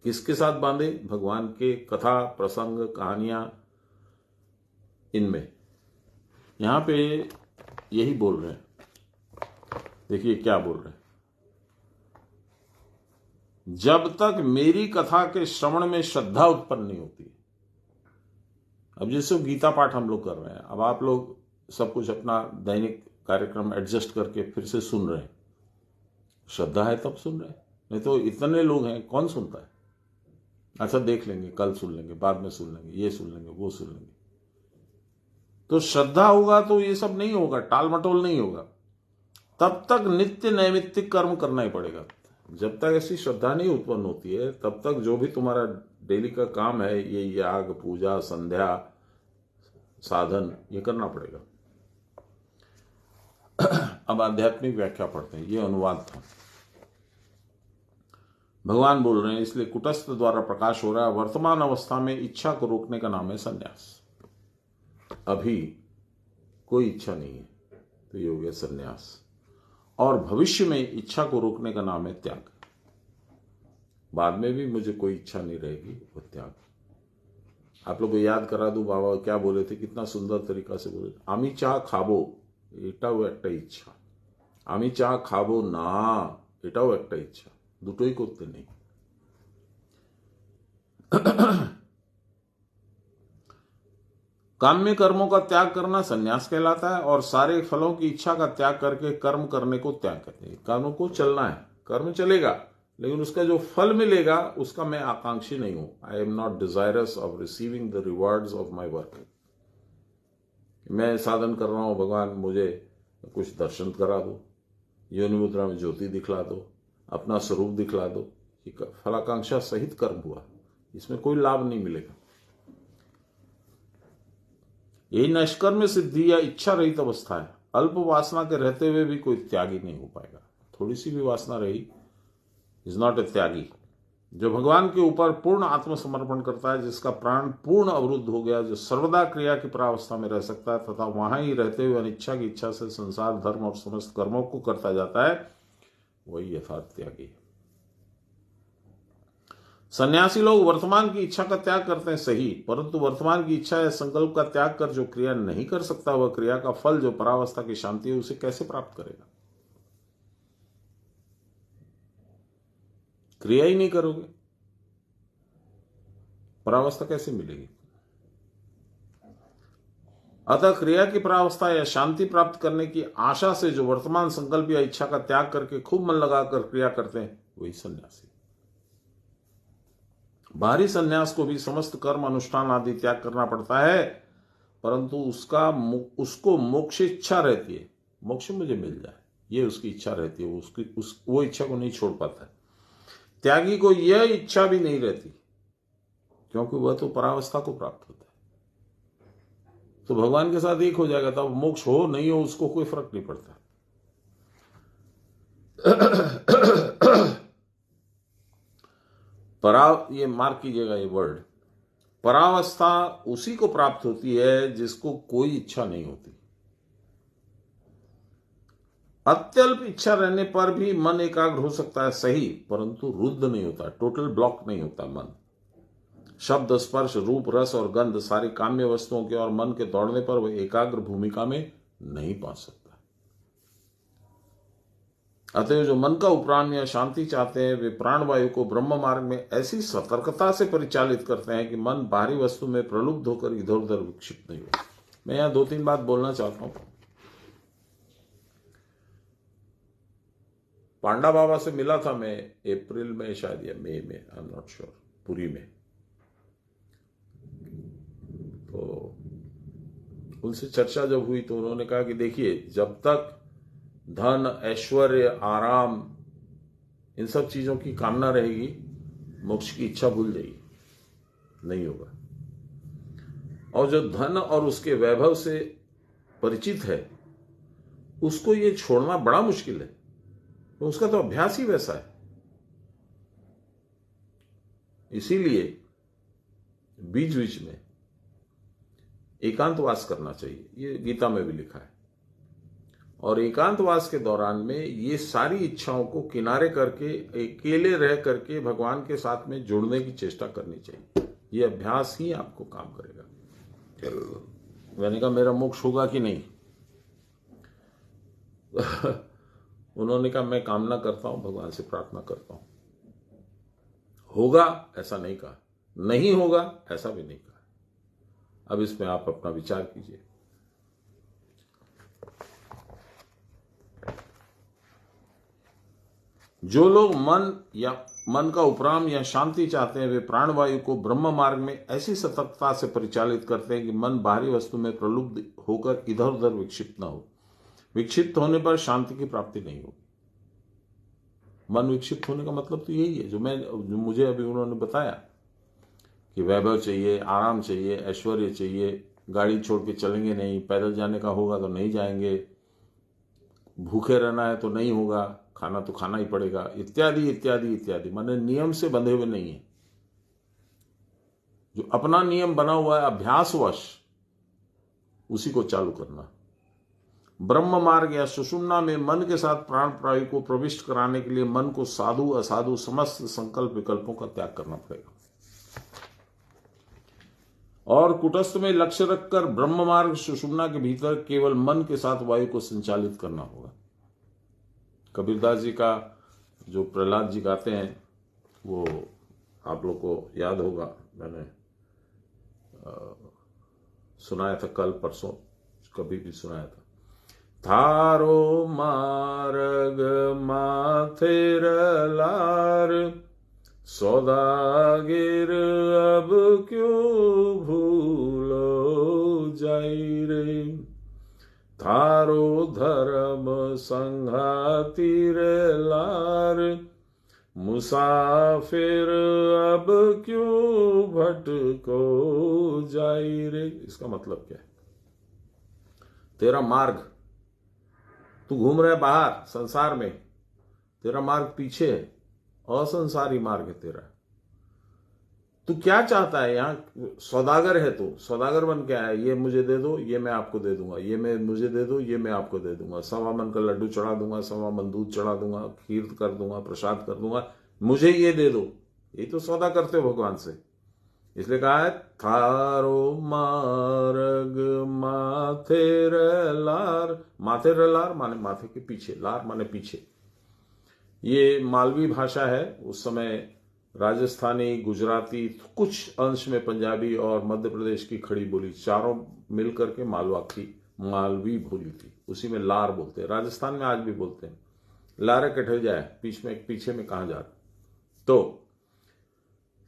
Speaker 1: किसके साथ बांधे? भगवान के कथा प्रसंग कहानियां, इनमें। यहां पे यही बोल रहे हैं। देखिए क्या बोल रहे हैं, जब तक मेरी कथा के श्रवण में श्रद्धा उत्पन्न नहीं होती। अब जैसे गीता पाठ हम लोग कर रहे हैं, अब आप लोग सब कुछ अपना दैनिक कार्यक्रम एडजस्ट करके फिर से सुन रहे हैं, श्रद्धा है तब सुन रहे हैं, नहीं तो इतने लोग हैं कौन सुनता है। अच्छा देख लेंगे, कल सुन लेंगे, बाद में सुन लेंगे, ये सुन लेंगे, वो सुन लेंगे। तो श्रद्धा होगा तो ये सब नहीं होगा, टाल मटोल नहीं होगा। तब तक नित्य नैमित्तिक कर्म करना ही पड़ेगा। जब तक ऐसी श्रद्धा नहीं उत्पन्न होती है तब तक जो भी तुम्हारा डेली का काम है, ये याग पूजा संध्या साधन, ये करना पड़ेगा। अब आध्यात्मिक व्याख्या पढ़ते हैं। ये अनुवाद था। भगवान बोल रहे हैं, इसलिए कुटस्थ द्वारा प्रकाश हो रहा है। वर्तमान अवस्था में इच्छा को रोकने का नाम है संन्यास। अभी कोई इच्छा नहीं है तो ये हो गया संन्यास। और भविष्य में इच्छा को रोकने का नाम है त्याग। बाद में भी मुझे कोई इच्छा नहीं रहेगी, वो त्याग। आप लोग को याद करा दूं, बाबा क्या बोले थे, कितना सुंदर तरीका से बोले। आमी चाह खाबो, এটাও একটা ইচ্ছা। আমি চা খাবো না, এটাও একটা ইচ্ছা। দুটোই করতে নেই। काम्य कर्मों का त्याग करना संन्यास कहलाता है और सारे फलों की इच्छा का त्याग करके कर्म करने को त्याग कहते हैं। कर्म को चलना है, कर्म चलेगा, लेकिन उसका जो फल मिलेगा उसका मैं आकांक्षी नहीं हूं। I am not desirous of receiving the rewards of my work. मैं साधन कर रहा हूं, भगवान मुझे कुछ दर्शन करा दो, योनि मुद्रा में ज्योति दिखला दो, अपना स्वरूप दिखला दो। फलाकांक्षा सहित कर्म हुआ, इसमें कोई लाभ नहीं मिलेगा। यही नैष्कर्म्य सिद्धि या इच्छा रहित अवस्था है। अल्प वासना के रहते हुए भी कोई त्यागी नहीं हो पाएगा। थोड़ी सी भी वासना रही, इज नॉट ए त्यागी। जो भगवान के ऊपर पूर्ण आत्मसमर्पण करता है, जिसका प्राण पूर्ण अवरुद्ध हो गया, जो सर्वदा क्रिया की परावस्था में रह सकता है तथा वहां ही रहते हुए अनिच्छा की इच्छा से संसार धर्म और समस्त कर्मों को करता जाता है, वही यथार्थ त्यागी है। सन्यासी लोग वर्तमान की इच्छा का त्याग करते हैं, सही, परंतु वर्तमान की इच्छा या संकल्प का त्याग कर जो क्रिया नहीं कर सकता, वह क्रिया का फल जो परावस्था की शांति है, उसे कैसे प्राप्त करेगा? क्रिया ही नहीं करोगे, परावस्था कैसे मिलेगी? अतः क्रिया की परावस्था या शांति प्राप्त करने की आशा से जो वर्तमान संकल्प या इच्छा का त्याग करके खूब मन लगाकर क्रिया करते हैं वही सन्यासी। बाहरी सन्यास को भी समस्त कर्म अनुष्ठान आदि त्याग करना पड़ता है, परंतु उसको मोक्ष इच्छा रहती है, मोक्ष मुझे मिल जाए, ये उसकी इच्छा रहती है, वो इच्छा को नहीं छोड़ पाता है। त्यागी को यह इच्छा भी नहीं रहती, क्योंकि वह तो परावस्था को प्राप्त होता है, तो भगवान के साथ एक हो जाएगा, तब मोक्ष हो नहीं हो उसको कोई फर्क नहीं पड़ता। ये मार्क कीजिएगा ये वर्ड, परावस्था उसी को प्राप्त होती है जिसको कोई इच्छा नहीं होती। अत्यल्प इच्छा रहने पर भी मन एकाग्र हो सकता है सही, परंतु रुद्ध नहीं होता, टोटल ब्लॉक नहीं होता मन। शब्द, स्पर्श, रूप, रस और गंध सारी काम्य वस्तुओं के और मन के दौड़ने पर वह एकाग्र भूमिका में नहीं पहुंच सकता। अतः जो मन का उपराम या शांति चाहते हैं वे प्राणवायु को ब्रह्म मार्ग में ऐसी सतर्कता से परिचालित करते हैं कि मन बाहरी वस्तु में प्रलुब्ध होकर इधर उधर विक्षिप्त नहीं हो। मैं यहां 2-3 बात बोलना चाहता हूं। पांडा बाबा से मिला था मैं अप्रैल में शायद या मई में, I am not sure, Puri में। तो उनसे चर्चा जब हुई तो उन्होंने कहा कि देखिए, जब तक धन, ऐश्वर्य, आराम, इन सब चीजों की कामना रहेगी, मोक्ष की इच्छा भूल जाएगी, नहीं होगा। और जो धन और उसके वैभव से परिचित है उसको ये छोड़ना बड़ा मुश्किल है, तो उसका तो अभ्यास ही वैसा है। इसीलिए बीच बीच में एकांतवास करना चाहिए, ये गीता में भी लिखा है। और एकांतवास के दौरान में ये सारी इच्छाओं को किनारे करके अकेले रह करके भगवान के साथ में जुड़ने की चेष्टा करनी चाहिए। ये अभ्यास ही आपको काम करेगा। मैंने कहा मेरा मोक्ष होगा कि नहीं? उन्होंने कहा मैं कामना करता हूं, भगवान से प्रार्थना करता हूं। होगा ऐसा नहीं कहा, नहीं होगा ऐसा भी नहीं कहा। अब इसमें आप अपना विचार कीजिए। जो लोग मन का उपराम या शांति चाहते हैं वे प्राणवायु को ब्रह्म मार्ग में ऐसी सतर्कता से परिचालित करते हैं कि मन बाहरी वस्तु में प्रलुब्ध होकर इधर उधर विक्षिप्त न हो। विक्षिप्त होने पर शांति की प्राप्ति नहीं होगी। मन विक्षिप्त होने का मतलब तो यही है जो मुझे अभी उन्होंने बताया कि वैभव चाहिए, आराम चाहिए, ऐश्वर्य चाहिए, गाड़ी छोड़ के चलेंगे नहीं, पैदल जाने का होगा तो नहीं जाएंगे, भूखे रहना है तो नहीं होगा, खाना तो खाना ही पड़ेगा, इत्यादि इत्यादि इत्यादि। माने नियम से बंधे हुए नहीं है। जो अपना नियम बना हुआ है अभ्यासवश, उसी को चालू करना। ब्रह्म मार्ग या सुषुम्ना में मन के साथ प्राण वायु को प्रविष्ट कराने के लिए मन को साधु असाधु समस्त संकल्प विकल्पों का त्याग करना पड़ेगा और कुटस्थ में लक्ष्य रखकर ब्रह्म मार्ग सुषुम्ना के भीतर केवल मन के साथ वायु को संचालित करना होगा। कबीरदास जी का जो प्रहलाद जी गाते हैं वो आप लोग को याद होगा, मैंने सुनाया था कल परसों, कभी भी सुनाया था। थारो मार्ग माथेर लार, सौदागिर अब क्यों भूलो जाई रे। थारो धर्म संघातिर लार, मुसाफिर अब क्यों भटको जाई रे। इसका मतलब क्या है? तेरा मार्ग, तू घूम रहा है बाहर संसार में, तेरा मार्ग पीछे है, असंसारी मार्ग है तेरा। तू क्या चाहता है? यहां सौदागर है, तो सौदागर बन क्या है? ये मुझे दे दो, ये मैं आपको दे दूंगा, ये मैं मुझे दे दो, ये मैं आपको दे दूंगा, 1.25 मन का लड्डू चढ़ा दूंगा, 1.25 मन दूध चढ़ा दूंगा, खीर कर दूंगा, प्रसाद कर दूंगा, मुझे ये दे दो। ये तो सौदा करते हो भगवान से। इसलिए कहा है थारो मार्ग माथेर लार। माथेर लार माने माथे के पीछे, लार माने पीछे। ये मालवी भाषा है। उस समय राजस्थानी, गुजराती, कुछ अंश में पंजाबी और मध्य प्रदेश की खड़ी बोली, चारों मिलकर के मालवी बोली थी। उसी में लार बोलते हैं, राजस्थान में आज भी बोलते हैं। लारे कटे जाए, पीछे में कहां जा रहा। तो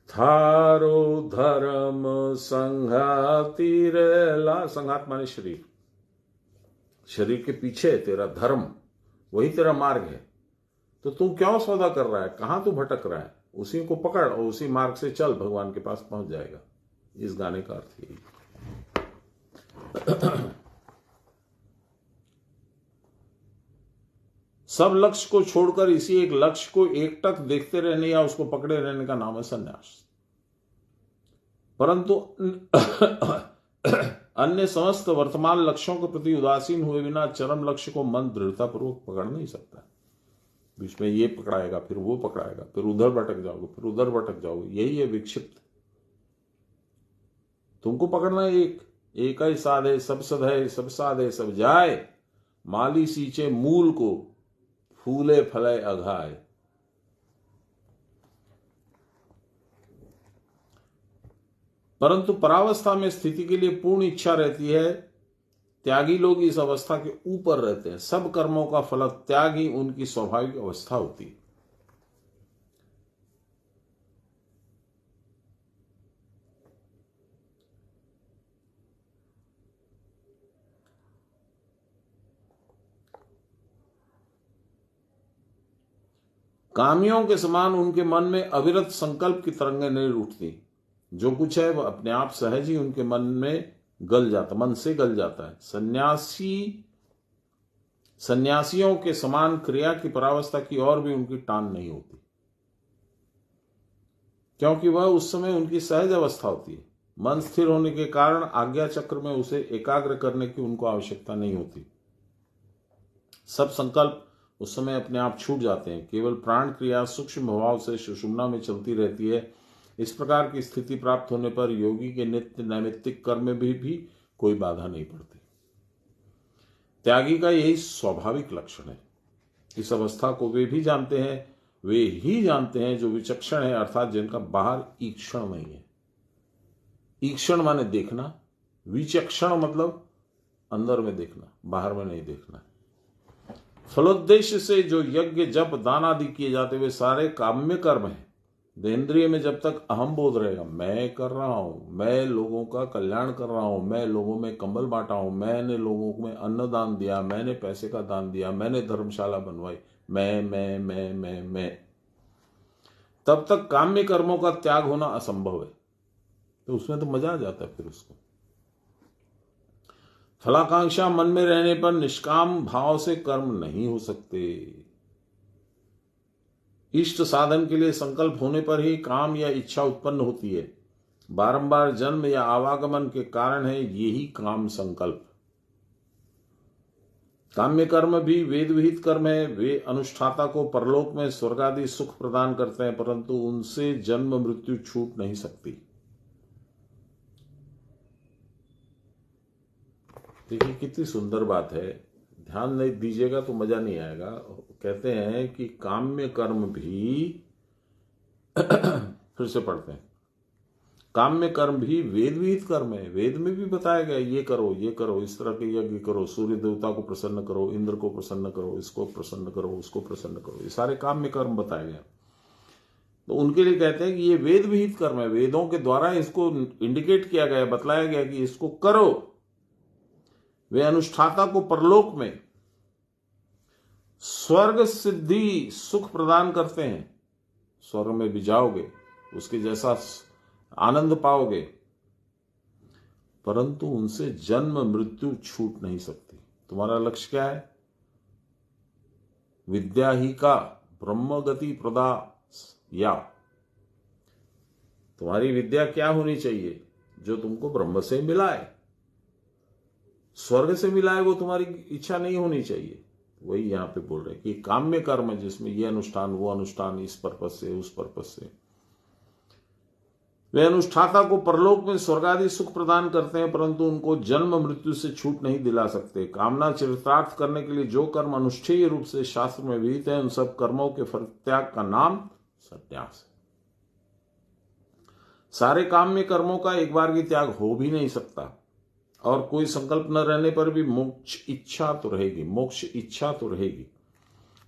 Speaker 1: थारो धर्म संघाती रे ला, संघात माने शरीर, शरीर के पीछे तेरा धर्म, वही तेरा मार्ग है। तो तू क्यों सौदा कर रहा है, कहां तू भटक रहा है, उसी को पकड़ और उसी मार्ग से चल, भगवान के पास पहुंच जाएगा। इस गाने का अर्थ यही। सब लक्ष्य को छोड़कर इसी एक लक्ष्य को एकटक देखते रहने या उसको पकड़े रहने का नाम है संन्यास। परंतु अन्य समस्त वर्तमान लक्ष्यों के प्रति उदासीन हुए बिना चरम लक्ष्य को मन दृढ़तापूर्वक पकड़ नहीं सकता। बीच में ये पकड़ाएगा, फिर वो पकड़ाएगा, फिर उधर भटक जाओगे, फिर उधर भटक जाओगे, यही है विक्षिप्त। तुमको पकड़ना एक ही साधे सब सधे, सब साधे सब जाए, माली सींचे मूल को, फूले फले अघाए। परंतु परावस्था में स्थिति के लिए पूर्ण इच्छा रहती है। त्यागी लोग इस अवस्था के ऊपर रहते हैं। सब कर्मों का फल त्याग ही उनकी स्वाभाविक अवस्था होती है। कामियों के समान उनके मन में अविरत संकल्प की तरंगें नहीं उठती। जो कुछ है वह अपने आप सहज ही उनके मन में गल जाता, मन से गल जाता है। सन्यासियों के समान क्रिया की परावस्था की ओर भी उनकी टान नहीं होती, क्योंकि वह उस समय उनकी सहज अवस्था होती है। मन स्थिर होने के कारण आज्ञा चक्र में उसे एकाग्र करने की उनको आवश्यकता नहीं होती। सब संकल्प उस समय अपने आप छूट जाते हैं। केवल प्राण क्रिया सूक्ष्म भाव से सुषुम्ना में चलती रहती है। इस प्रकार की स्थिति प्राप्त होने पर योगी के नित्य नैमित्तिक कर्म में भी कोई बाधा नहीं पड़ती। त्यागी का यही स्वाभाविक लक्षण है। इस अवस्था को वे ही जानते हैं जो विचक्षण है, अर्थात जिनका बाहर ईक्षण नहीं है। ईक्षण माने देखना, विचक्षण मतलब अंदर में देखना, बाहर में नहीं देखना। फलोद्देश्य से जो यज्ञ जप दान आदि किए जाते वे सारे काम्य कर्म हैं। देहेंद्रिय में जब तक अहम बोध रहेगा, मैं कर रहा हूं, मैं लोगों का कल्याण कर रहा हूं, मैं लोगों में कंबल बांटा हूं, मैंने लोगों में अन्न दान दिया, मैंने पैसे का दान दिया, मैंने धर्मशाला बनवाई, मैं, तब तक काम्य कर्मों का त्याग होना असंभव है। तो उसमें तो मजा आ जाता है फिर उसको। फलाकांक्षा मन में रहने पर निष्काम भाव से कर्म नहीं हो सकते। इष्ट साधन के लिए संकल्प होने पर ही काम या इच्छा उत्पन्न होती है। बारंबार जन्म या आवागमन के कारण है यही काम संकल्प। काम्य कर्म भी वेद विहित कर्म है। वे अनुष्ठाता को परलोक में स्वर्ग आदि सुख प्रदान करते हैं, परंतु उनसे जन्म मृत्यु छूट नहीं सकती। देखिए कितनी सुंदर बात है, ध्यान नहीं दीजिएगा तो मजा नहीं आएगा। कहते हैं कि काम्य कर्म भी फिर से पढ़ते हैं, काम्य कर्म भी वेद विहित कर्म है। वेद में भी बताया गया ये करो, इस तरह के यज्ञ करो, सूर्य देवता को प्रसन्न करो, इंद्र को प्रसन्न करो, इसको प्रसन्न करो, उसको प्रसन्न करो, ये सारे काम्य कर्म बताए गए। तो उनके लिए कहते हैं कि ये वेद विहित कर्म है, वेदों के द्वारा इसको इंडिकेट किया गया, बतलाया गया कि इसको करो। वे अनुष्ठाता को परलोक में स्वर्ग सिद्धि सुख प्रदान करते हैं। स्वर्ग में भी जाओगे, उसके जैसा आनंद पाओगे, परंतु उनसे जन्म मृत्यु छूट नहीं सकती। तुम्हारा लक्ष्य क्या है? विद्या ही का ब्रह्म गति प्रदा या तुम्हारी विद्या क्या होनी चाहिए? जो तुमको ब्रह्म से मिलाए, स्वर्ग से मिलाए, वो तुम्हारी इच्छा नहीं होनी चाहिए। वही यहां पे बोल रहे हैं कि काम्य कर्म है जिसमें ये अनुष्ठान वो अनुष्ठान, इस पर्पज से उस पर्पज से, वे अनुष्ठाता को परलोक में स्वर्ग आदि सुख प्रदान करते हैं, परंतु उनको जन्म मृत्यु से छूट नहीं दिला सकते। कामना चरितार्थ करने के लिए जो कर्म अनुष्ठेय रूप से शास्त्र में विहित है, उन सब कर्मों के फल त्याग का नाम संन्यास है। सारे काम में कर्मों का एक बार भी त्याग हो भी नहीं सकता, और कोई संकल्प न रहने पर भी मोक्ष इच्छा तो रहेगी, मोक्ष इच्छा तो रहेगी।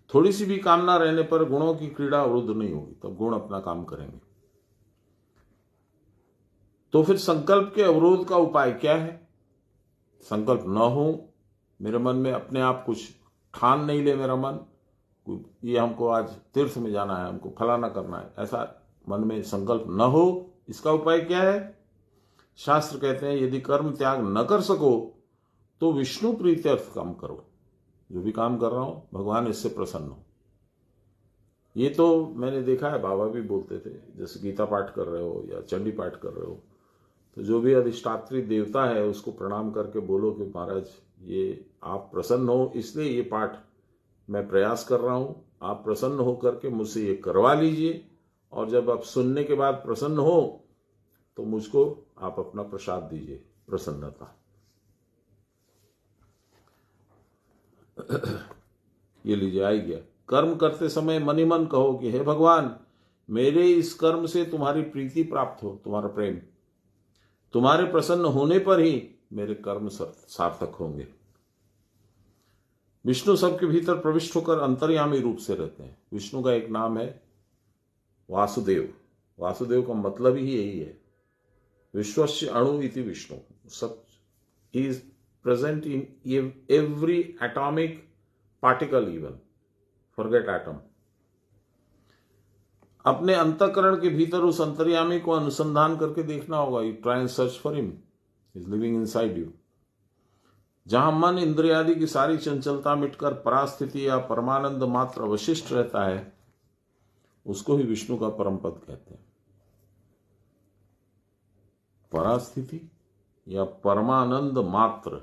Speaker 1: थोड़ी सी भी कामना रहने पर गुणों की क्रीड़ा अवरुद्ध नहीं होगी, तब गुण अपना काम करेंगे। तो फिर संकल्प के अवरोध का उपाय क्या है? संकल्प न हो, मेरे मन में अपने आप कुछ ठान नहीं ले मेरा मन, ये हमको आज तीर्थ में जाना है, हमको फलाना करना है, ऐसा मन में संकल्प न हो, इसका उपाय क्या है? शास्त्र कहते हैं यदि कर्म त्याग न कर सको तो विष्णु प्रीत्यर्थ काम करो। जो भी काम कर रहा हूं भगवान इससे प्रसन्न हो। ये तो मैंने देखा है, बाबा भी बोलते थे, जैसे गीता पाठ कर रहे हो या चंडी पाठ कर रहे हो, तो जो भी अधिष्ठात्री देवता है उसको प्रणाम करके बोलो कि महाराज ये आप प्रसन्न हो, इसलिए ये पाठ मैं प्रयास कर रहा हूं, आप प्रसन्न हो करके मुझसे ये करवा लीजिए, और जब आप सुनने के बाद प्रसन्न हो तो मुझको आप अपना प्रसाद दीजिए, प्रसन्नता। ये लीजिए, आई गया। कर्म करते समय मन ही मन कहो कि हे भगवान, मेरे इस कर्म से तुम्हारी प्रीति प्राप्त हो, तुम्हारा प्रेम, तुम्हारे प्रसन्न होने पर ही मेरे कर्म सार्थक होंगे। विष्णु सबके भीतर प्रविष्ट होकर अंतर्यामी रूप से रहते हैं। विष्णु का एक नाम है वासुदेव। वासुदेव का मतलब ही यही है, विश्वस्य अणु इति विष्णु। सब he is present in every atomic particle, even forget atom. अपने अंतःकरण के भीतर उस अंतर्यामी को अनुसंधान करके देखना होगा। You try and search for him, is living inside you. जहां मन इंद्रियादि की सारी चंचलता मिटकर परास्थिति या परमानंद मात्र अवशिष्ट रहता है, उसको ही विष्णु का परम पद कहते हैं। परास्थिति या परमानंद मात्र,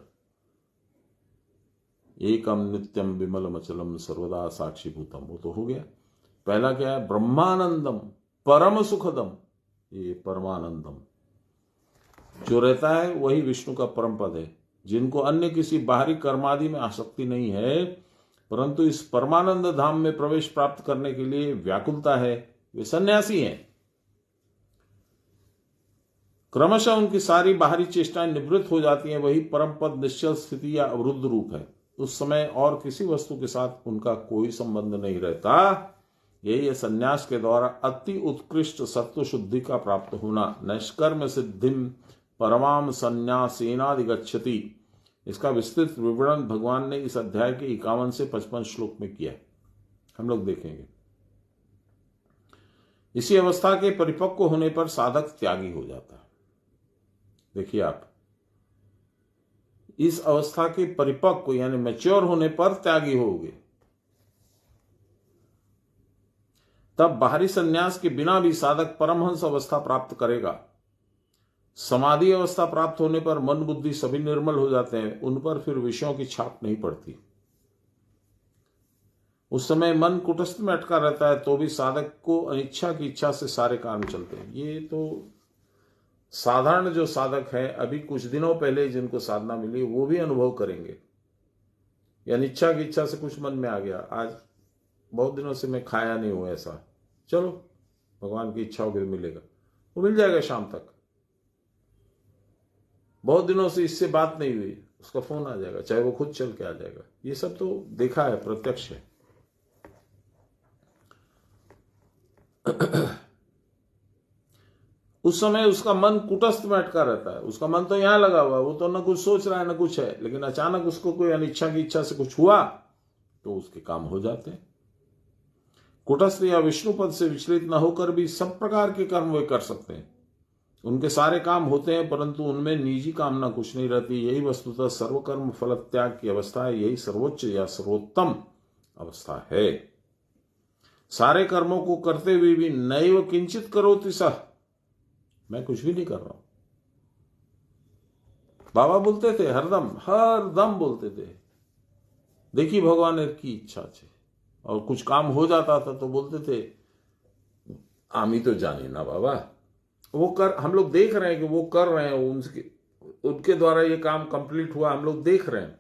Speaker 1: एकम नित्यम विमलम अचलम सर्वदा साक्षीभूतम, वो तो हो गया। पहला क्या है? ब्रह्मानंदम परम सुखदम। ये परमानंदम जो रहता है वही विष्णु का परम पद है। जिनको अन्य किसी बाहरी कर्मादि में आसक्ति नहीं है, परंतु इस परमानंद धाम में प्रवेश प्राप्त करने के लिए व्याकुलता है, वे सन्यासी हैं। क्रमशः उनकी सारी बाहरी चेष्टाएं निवृत्त हो जाती हैं, वही परम पद निश्चल स्थिति या अवरुद्ध रूप है। उस समय और किसी वस्तु के साथ उनका कोई संबंध नहीं रहता। यही संन्यास के द्वारा अति उत्कृष्ट सत्व शुद्धि का प्राप्त होना। नैष्कर्म सिद्धिम परमाम संन्यासेनाधिगच्छति। इसका विस्तृत विवरण भगवान ने इस अध्याय के 51 से 55 श्लोक में किया, हम लोग देखेंगे। इसी अवस्था के परिपक्व होने पर साधक त्यागी हो जाता है। देखिए आप, इस अवस्था के परिपक्व यानी मैच्योर होने पर त्यागी होगे, तब बाहरी संन्यास के बिना भी साधक परमहंस अवस्था प्राप्त करेगा। समाधि अवस्था प्राप्त होने पर मन बुद्धि सभी निर्मल हो जाते हैं, उन पर फिर विषयों की छाप नहीं पड़ती। उस समय मन कुटस्थ में अटका रहता है, तो भी साधक को अनिच्छा की इच्छा से सारे काम चलते हैं। ये तो साधारण जो साधक है, अभी कुछ दिनों पहले जिनको साधना मिली, वो भी अनुभव करेंगे। अनिच्छा की इच्छा से कुछ मन में आ गया, आज बहुत दिनों से मैं खाया नहीं हूं, ऐसा चलो भगवान की इच्छा होगी तो मिलेगा, वो मिल जाएगा शाम तक। बहुत दिनों से इससे बात नहीं हुई, उसका फोन आ जाएगा, चाहे वो खुद चल के आ जाएगा। ये सब तो देखा है, प्रत्यक्ष है। उस समय उसका मन कुटस्थ में अटका रहता है, उसका मन तो यहां लगा हुआ है, वो तो न कुछ सोच रहा है न कुछ है, लेकिन अचानक उसको कोई अनिच्छा की इच्छा से कुछ हुआ तो उसके काम हो जाते हैं। कुटस्थ या विष्णु पद से विचलित न होकर भी सब प्रकार के कर्म वे कर सकते हैं। उनके सारे काम होते हैं, परंतु उनमें निजी कामना कुछ नहीं रहती। यही वस्तुतः सर्वकर्म फल त्याग की अवस्था है, यही सर्वोच्च या सर्वोत्तम अवस्था है। सारे कर्मों को करते हुए भी नैव किंचित करोति सह, मैं कुछ भी नहीं कर रहा हूं। बाबा बोलते थे, हर दम बोलते थे, देखी भगवान की इच्छा छे। और कुछ काम हो जाता था तो बोलते थे, आमी तो जाने ना बाबा, वो कर, हम लोग देख रहे हैं कि वो कर रहे हैं, उनके द्वारा ये काम कंप्लीट हुआ, हम लोग देख रहे हैं।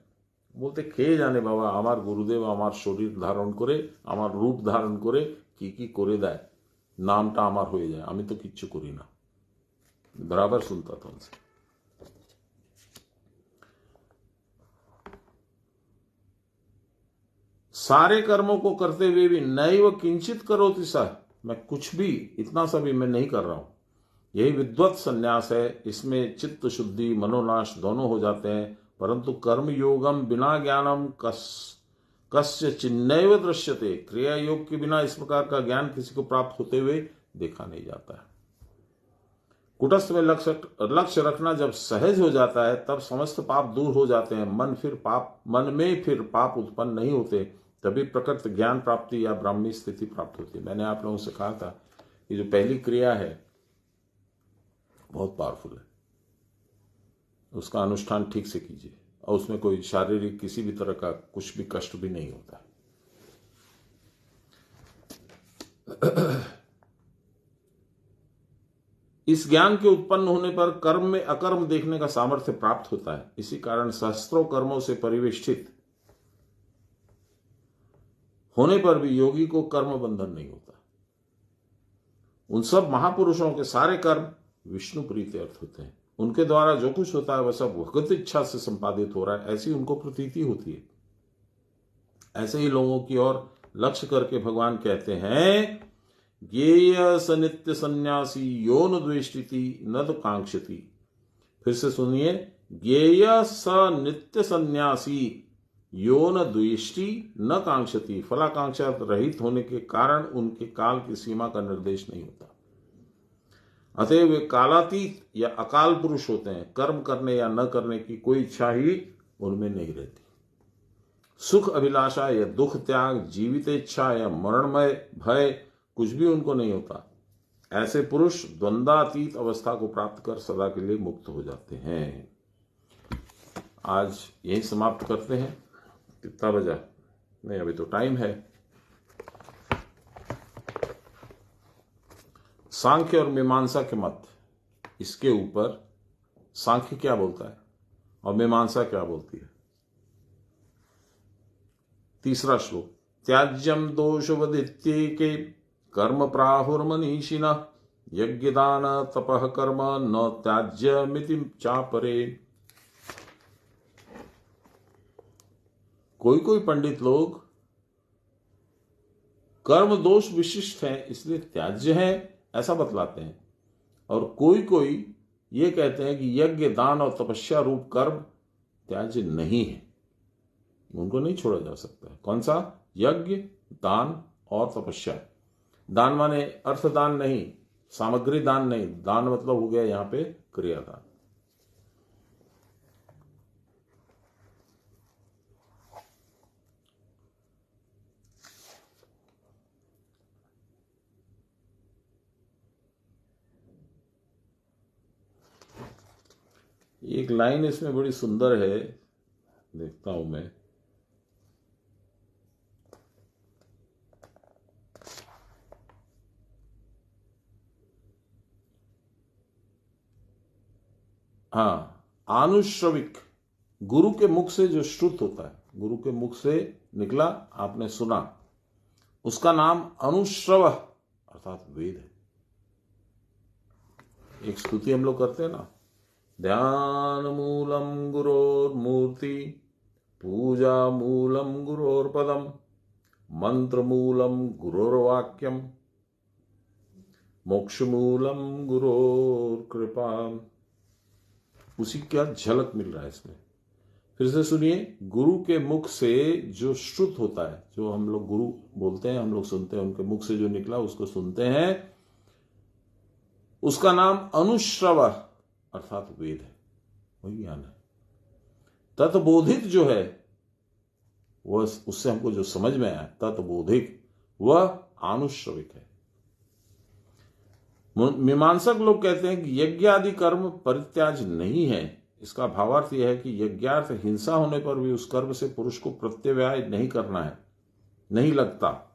Speaker 1: बोलते खे जाने बाबा, हमार गुरुदेव हमार शरीर धारण करे, हमार रूप धारण करे, की करे देय, नामटा हमार हो जाए, আমি তো কিচ্ছু করি না। बराबर सुनता था उनसे। सारे कर्मों को करते हुए भी नैव किंचित करोति सः, मैं कुछ भी, इतना सा भी मैं नहीं कर रहा हूं। यही विद्वत संन्यास है। इसमें चित्त शुद्धि मनोनाश दोनों हो जाते हैं। परंतु कर्म योगम बिना ज्ञानम कस्य चिन्नैव दृश्यते, क्रिया योग के बिना इस प्रकार का ज्ञान किसी को प्राप्त होते हुए देखा नहीं जाता है। कुटस्थ में लक्ष्य रखना जब सहज हो जाता है तब समस्त पाप दूर हो जाते हैं। मन में फिर पाप उत्पन्न नहीं होते, तभी प्रकृत ज्ञान प्राप्ति या ब्राह्मी स्थिति प्राप्त होती है। मैंने आप लोगों से कहा था कि जो पहली क्रिया है बहुत पावरफुल है, उसका अनुष्ठान ठीक से कीजिए और उसमें कोई शारीरिक किसी भी तरह का कुछ भी कष्ट भी नहीं होता। इस ज्ञान के उत्पन्न होने पर कर्म में अकर्म देखने का सामर्थ्य प्राप्त होता है। इसी कारण सहस्त्रों कर्मों से परिवेष्टित होने पर भी योगी को कर्म बंधन नहीं होता। उन सब महापुरुषों के सारे कर्म विष्णु प्रीति अर्थ होते हैं। उनके द्वारा जो कुछ होता है वह सब भगवत इच्छा से संपादित हो रहा है, ऐसी उनको प्रतीति होती है। ऐसे ही लोगों की ओर लक्ष्य करके भगवान कहते हैं, ज्ञेय स नित्य सन्यासी यो न द्वेष्टिति न तो कांक्षति। फिर से सुनिए, ज्ञेय स नित्य सन्यासी यो न द्वेष्टि न कांक्षति। फलाकांक्षा रहित होने के कारण उनके काल की सीमा का निर्देश नहीं होता। अतएव वे कालातीत या अकाल पुरुष होते हैं। कर्म करने या न करने की कोई इच्छा ही उनमें नहीं रहती। सुख अभिलाषा या दुख त्याग, जीवित इच्छा या मरणमय भय कुछ भी उनको नहीं होता। ऐसे पुरुष द्वंद्वातीत अवस्था को प्राप्त कर सदा के लिए मुक्त हो जाते हैं। आज यही समाप्त करते हैं। कितना बजा? नहीं, अभी तो टाइम है। सांख्य और मीमांसा के मत, इसके ऊपर सांख्य क्या बोलता है और मीमांसा क्या बोलती है। तीसरा श्लोक, त्याज्यम दोषवदित्येके कर्म प्राहुर्मनीषिणः यज्ञदान तपः कर्म न त्याज्यमिति चापरे। कोई पंडित लोग कर्म दोष विशिष्ट हैं इसलिए त्याज्य है ऐसा बतलाते हैं, और कोई ये कहते हैं कि यज्ञ दान और तपस्या रूप कर्म त्याज्य नहीं है, उनको नहीं छोड़ा जा सकता। कौन सा? यज्ञ, दान और तपस्या। दान माने अर्थदान नहीं, सामग्री दान नहीं, दान मतलब हो गया यहां पे क्रियादान। एक लाइन इसमें बड़ी सुंदर है, देखता हूं मैं। हाँ, आनुश्रविक, गुरु के मुख से जो श्रुत होता है, गुरु के मुख से निकला, आपने सुना, उसका नाम अनुश्रव अर्थात वेद है। एक स्तुति हम लोग करते हैं ना, ध्यान मूलम गुरोर्मूर्ति, पूजा मूलम गुरोर्पदम, मंत्र मूलम गुरोर्वाक्यम, मोक्ष मूलम गुरोर्कृपा। उसी का झलक मिल रहा है इसमें। फिर से सुनिए, गुरु के मुख से जो श्रुत होता है, जो हम लोग गुरु बोलते हैं, हम लोग सुनते हैं, उनके मुख से जो निकला उसको सुनते हैं, उसका नाम अनुश्रव अर्थात वेद है, वही ज्ञान है। तत्बोधिक जो है वह, उससे हमको जो समझ में आया, तत्बोधिक वह अनुश्रविक है। मीमांसक लोग कहते हैं कि यज्ञ आदि कर्म परित्याज नहीं है। इसका भावार्थ यह है कि यज्ञार्थ हिंसा होने पर भी उस कर्म से पुरुष को प्रत्यव्याय नहीं करना है, नहीं लगता।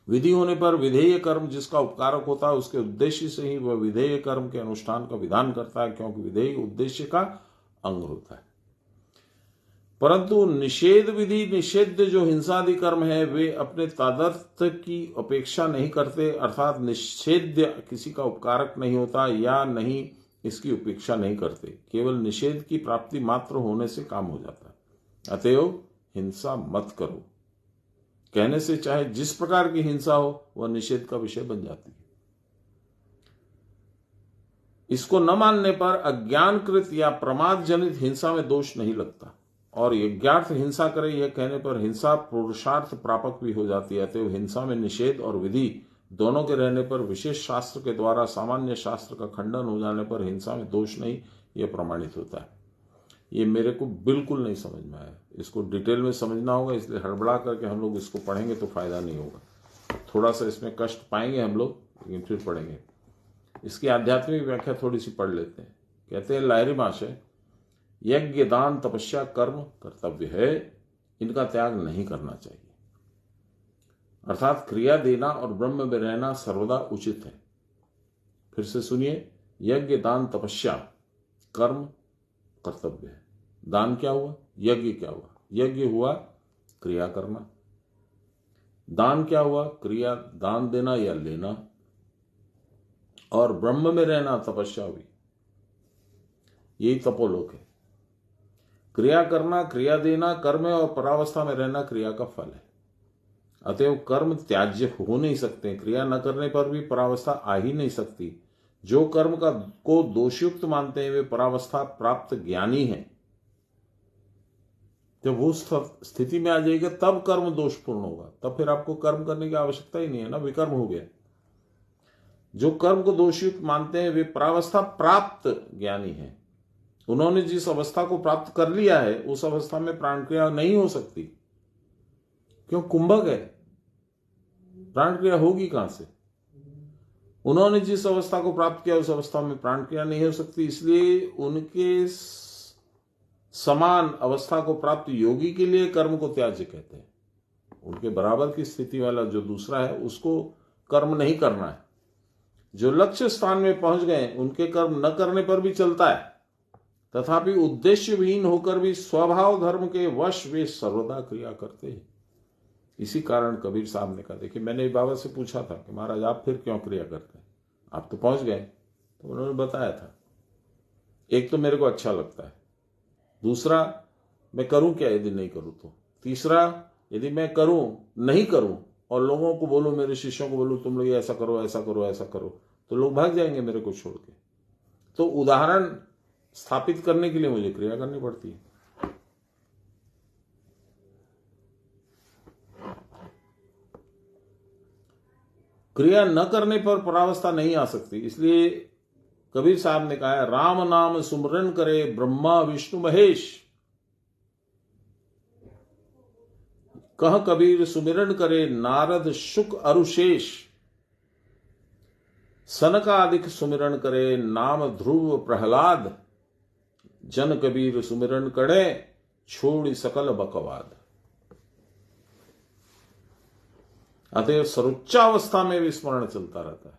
Speaker 1: विधि होने पर विधेय कर्म जिसका उपकारक होता है, उसके उद्देश्य से ही वह विधेय कर्म के अनुष्ठान का विधान करता है, क्योंकि विधेय उद्देश्य का अंग होता है। परंतु निषेध विधि निषेध जो हिंसादि कर्म है वे अपने तादात्म्य की अपेक्षा नहीं करते, अर्थात निषेध्य किसी का उपकारक नहीं होता या नहीं इसकी उपेक्षा नहीं करते, केवल निषेध की प्राप्ति मात्र होने से काम हो जाता है। अतएव हिंसा मत करो कहने से चाहे जिस प्रकार की हिंसा हो वह निषेध का विषय बन जाती है। इसको न मानने पर अज्ञानकृत या प्रमाद जनित हिंसा में दोष नहीं लगता, और यज्ञार्थ हिंसा करे यह कहने पर हिंसा पुरुषार्थ प्रापक भी हो जाती है। अतएव हिंसा में निषेध और विधि दोनों के रहने पर विशेष शास्त्र के द्वारा सामान्य शास्त्र का खंडन हो जाने पर हिंसा में दोष नहीं, यह प्रमाणित होता है। ये मेरे को बिल्कुल नहीं समझ में आया, इसको डिटेल में समझना होगा, इसलिए हड़बड़ा करके हम लोग इसको पढ़ेंगे तो फायदा नहीं होगा। थोड़ा सा इसमें कष्ट पाएंगे हम लोग, लेकिन फिर पढ़ेंगे। इसकी आध्यात्मिक व्याख्या थोड़ी सी पढ़ लेते हैं। कहते हैं लाहिरी महाशय, यज्ञ दान तपस्या कर्म कर्तव्य है, इनका त्याग नहीं करना चाहिए। अर्थात क्रिया देना और ब्रह्म में रहना सर्वदा उचित है। फिर से सुनिए, यज्ञ दान तपस्या कर्म कर्तव्य है। दान क्या हुआ? यज्ञ क्या हुआ? यज्ञ हुआ क्रिया करना। दान क्या हुआ? क्रिया दान देना या लेना। और ब्रह्म में रहना तपस्या हुई, यही तपोलोक है। क्रिया करना, क्रिया देना कर्म है, और परावस्था में रहना क्रिया का फल है। अतएव कर्म त्याज्य हो नहीं सकते। क्रिया न करने पर भी परावस्था आ ही नहीं सकती। जो कर्म को दोषयुक्त मानते हैं वे परावस्था प्राप्त ज्ञानी हैं। जब वो स्थिति में आ जाएगा तब कर्म दोषपूर्ण होगा, तब फिर आपको कर्म करने की आवश्यकता ही नहीं है ना, विकर्म हो गया। जो कर्म को दोषयुक्त मानते हैं वे परावस्था प्राप्त ज्ञानी हैं। उन्होंने जिस अवस्था को प्राप्त कर लिया है उस अवस्था में प्राण क्रिया नहीं हो सकती। क्यों? कुंभक है, प्राण क्रिया होगी कहां से? उन्होंने जिस अवस्था को प्राप्त किया उस अवस्था में प्राण क्रिया नहीं हो सकती। इसलिए उनके समान अवस्था को प्राप्त योगी के लिए कर्म को त्याज्य कहते हैं। उनके बराबर की स्थिति वाला जो दूसरा है उसको कर्म नहीं करना है। जो लक्ष्य स्थान में पहुंच गए उनके कर्म न करने पर भी चलता है, तथापि उद्देश्य विहीन होकर भी स्वभाव धर्म के वश वे सर्वदा क्रिया करते हैं। इसी कारण कबीर साहब ने कहा, देखिए मैंने बाबा से पूछा था कि महाराज आप फिर क्यों क्रिया करते हैं, आप तो पहुंच गए। तो उन्होंने बताया था, एक तो मेरे को अच्छा लगता है, दूसरा मैं करूं क्या यदि नहीं करूं तो, तीसरा यदि मैं करूं नहीं करूं और लोगों को बोलूं, मेरे शिष्यों को बोलूं तुम लोग ऐसा करो ऐसा करो ऐसा करो, तो लोग भाग जाएंगे मेरे को छोड़ के। तो उदाहरण स्थापित करने के लिए मुझे क्रिया करनी पड़ती है। क्रिया न करने पर परावस्था नहीं आ सकती। इसलिए कबीर साहब ने कहा है, राम नाम सुमरन करे ब्रह्मा विष्णु महेश। कह कबीर सुमिरन करे नारद शुक अरुशेष। सनकादिक सुमिरन करे नाम ध्रुव प्रहलाद। जन कबीर सुमिरन करे छोड़ सकल बकवाद। अतएव सर्वोच्चावस्था में भी स्मरण चलता रहता है,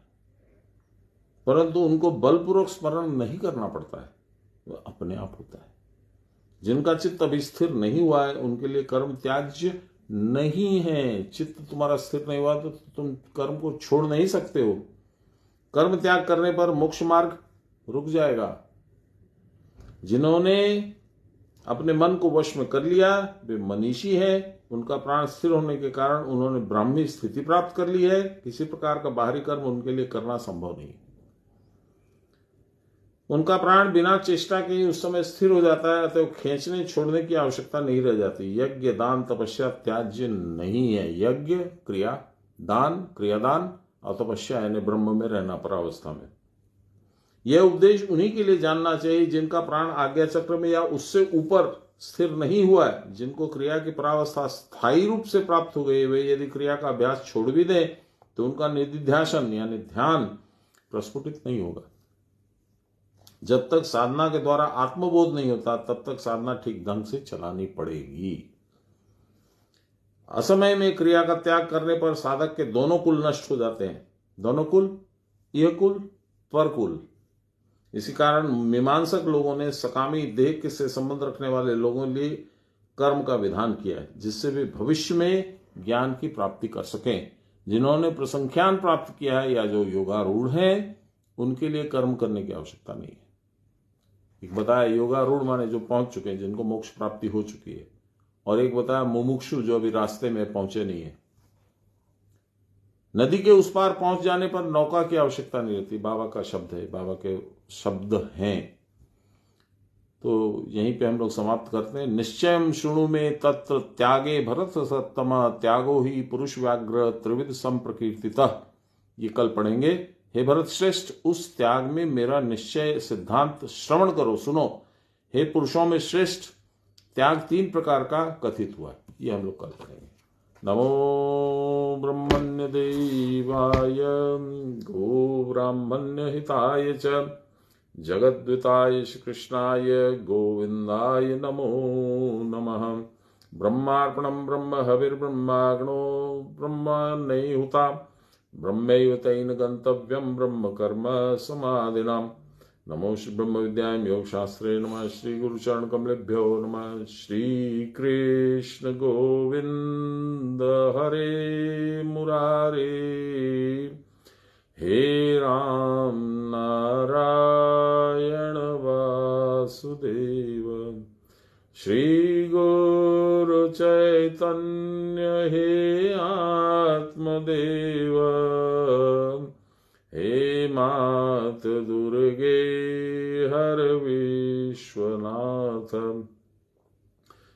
Speaker 1: परंतु उनको बलपूर्वक स्मरण नहीं करना पड़ता है, वह अपने आप होता है। जिनका चित्त अभी स्थिर नहीं हुआ है उनके लिए कर्म त्याज्य नहीं है। चित्त तुम्हारा स्थिर नहीं हुआ तो तुम कर्म को छोड़ नहीं सकते हो। कर्म त्याग करने पर मोक्ष मार्ग रुक जाएगा। जिन्होंने अपने मन को वश में कर लिया वे मनीषी है। उनका प्राण स्थिर होने के कारण उन्होंने ब्राह्मी स्थिति प्राप्त कर ली है। किसी प्रकार का बाहरी कर्म उनके लिए करना संभव नहीं। उनका प्राण बिना चेष्टा के ही उस समय स्थिर हो जाता है, अतः खींचने छोड़ने की आवश्यकता नहीं रह जाती। यज्ञ दान तपस्या त्याज्य नहीं है। यज्ञ क्रिया, दान क्रियादान और तपस्या यानी ब्रह्म में रहना परावस्था में। यह उपदेश उन्हीं के लिए जानना चाहिए जिनका प्राण आज्ञा चक्र में या उससे ऊपर स्थिर नहीं हुआ है। जिनको क्रिया की परावस्था स्थायी रूप से प्राप्त हो गई, वे यदि क्रिया का अभ्यास छोड़ भी दें तो उनका निधिध्यासन यानी ध्यान प्रस्फुटित नहीं होगा। जब तक साधना के द्वारा आत्मबोध नहीं होता तब तक साधना ठीक ढंग से चलानी पड़ेगी। असमय में क्रिया का त्याग करने पर साधक के दोनों कुल नष्ट हो जाते हैं। दोनों कुल, यह कुल, परकुल। इसी कारण मीमांसक लोगों ने सकामी देह से संबंध रखने वाले लोगों लिए कर्म का विधान किया है, जिससे वे भविष्य में ज्ञान की प्राप्ति कर सकें। जिन्होंने प्रसंख्यान प्राप्त किया है या जो योगारूढ़ हैं, उनके लिए कर्म करने की आवश्यकता नहीं है। एक बताया योगारूढ़ माने जो पहुंच चुके हैं, जिनको मोक्ष प्राप्ति हो चुकी है, और एक बताया मुमुक्षु जो अभी रास्ते में पहुंचे नहीं है। नदी के उस पार पहुंच जाने पर नौका की आवश्यकता नहीं रहती। बाबा का शब्द है, बाबा के शब्द हैं। तो यहीं पे हम लोग समाप्त करते हैं। निश्चयं शृणु में तत्र त्यागे भरत सत्तमा त्यागो ही पुरुष व्याघ्र त्रिविध संप्रकीर्तितः। ये कल पढ़ेंगे। हे भरत श्रेष्ठ, उस त्याग में मेरा निश्चय सिद्धांत श्रवण करो, सुनो। हे पुरुषों में श्रेष्ठ, त्याग 3 प्रकार का कथित हुआ है। ये हम लोग कल पढ़ेंगे। नमो ब्रह्मण्य देवाय गो ब्राह्मण्य हिताय च जगद्विताय श्री कृष्णाय गोविंदाय नमो नमः। ब्रह्मार्पणं ब्रह्म हविर्ब्रह्माग्नो ब्रह्मण्यहुता ब्रह्मैव तेन गन्तव्यं ब्रह्म कर्म समाधिनाम्। नमो श्री ब्रह्म विद्याय योग शास्त्रे नमः। श्री गुरुचरण कमलेभ्यो नमः। श्री कृष्ण गोविंद हरे मुरारे। हे राम नारायण वासुदेव। श्री गुरु चैतन्य हे आत्मदेव। हे मात दुर्गे हर विश्वनाथ।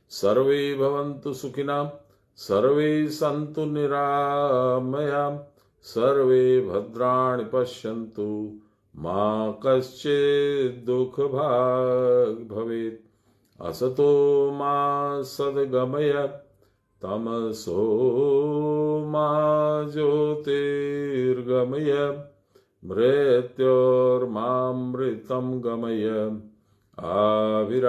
Speaker 1: सर्वे भवन्तु सुखिनः, सर्वे सन्तु निरामया, सर्वे भद्राणि पश्यन्तु मा कश्चित् दुःखभाग् भवेत्। असतो मा सद्गमय तमसो मा ज्योतिर्गमय। मृत्योर्मामृतं गमय आविराविमहि।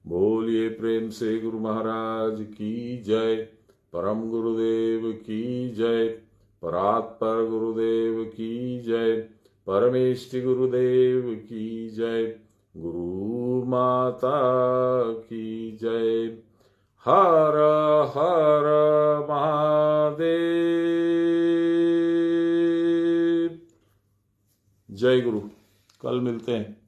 Speaker 1: बोलिए प्रेम से गुरु महाराज की जय। परम गुरुदेव की जय। परात्पर गुरुदेव की जय। परमेष्टि गुरुदेव की जय। गुरु माता की जय। हर हर महादेव। जय गुरु। कल मिलते हैं।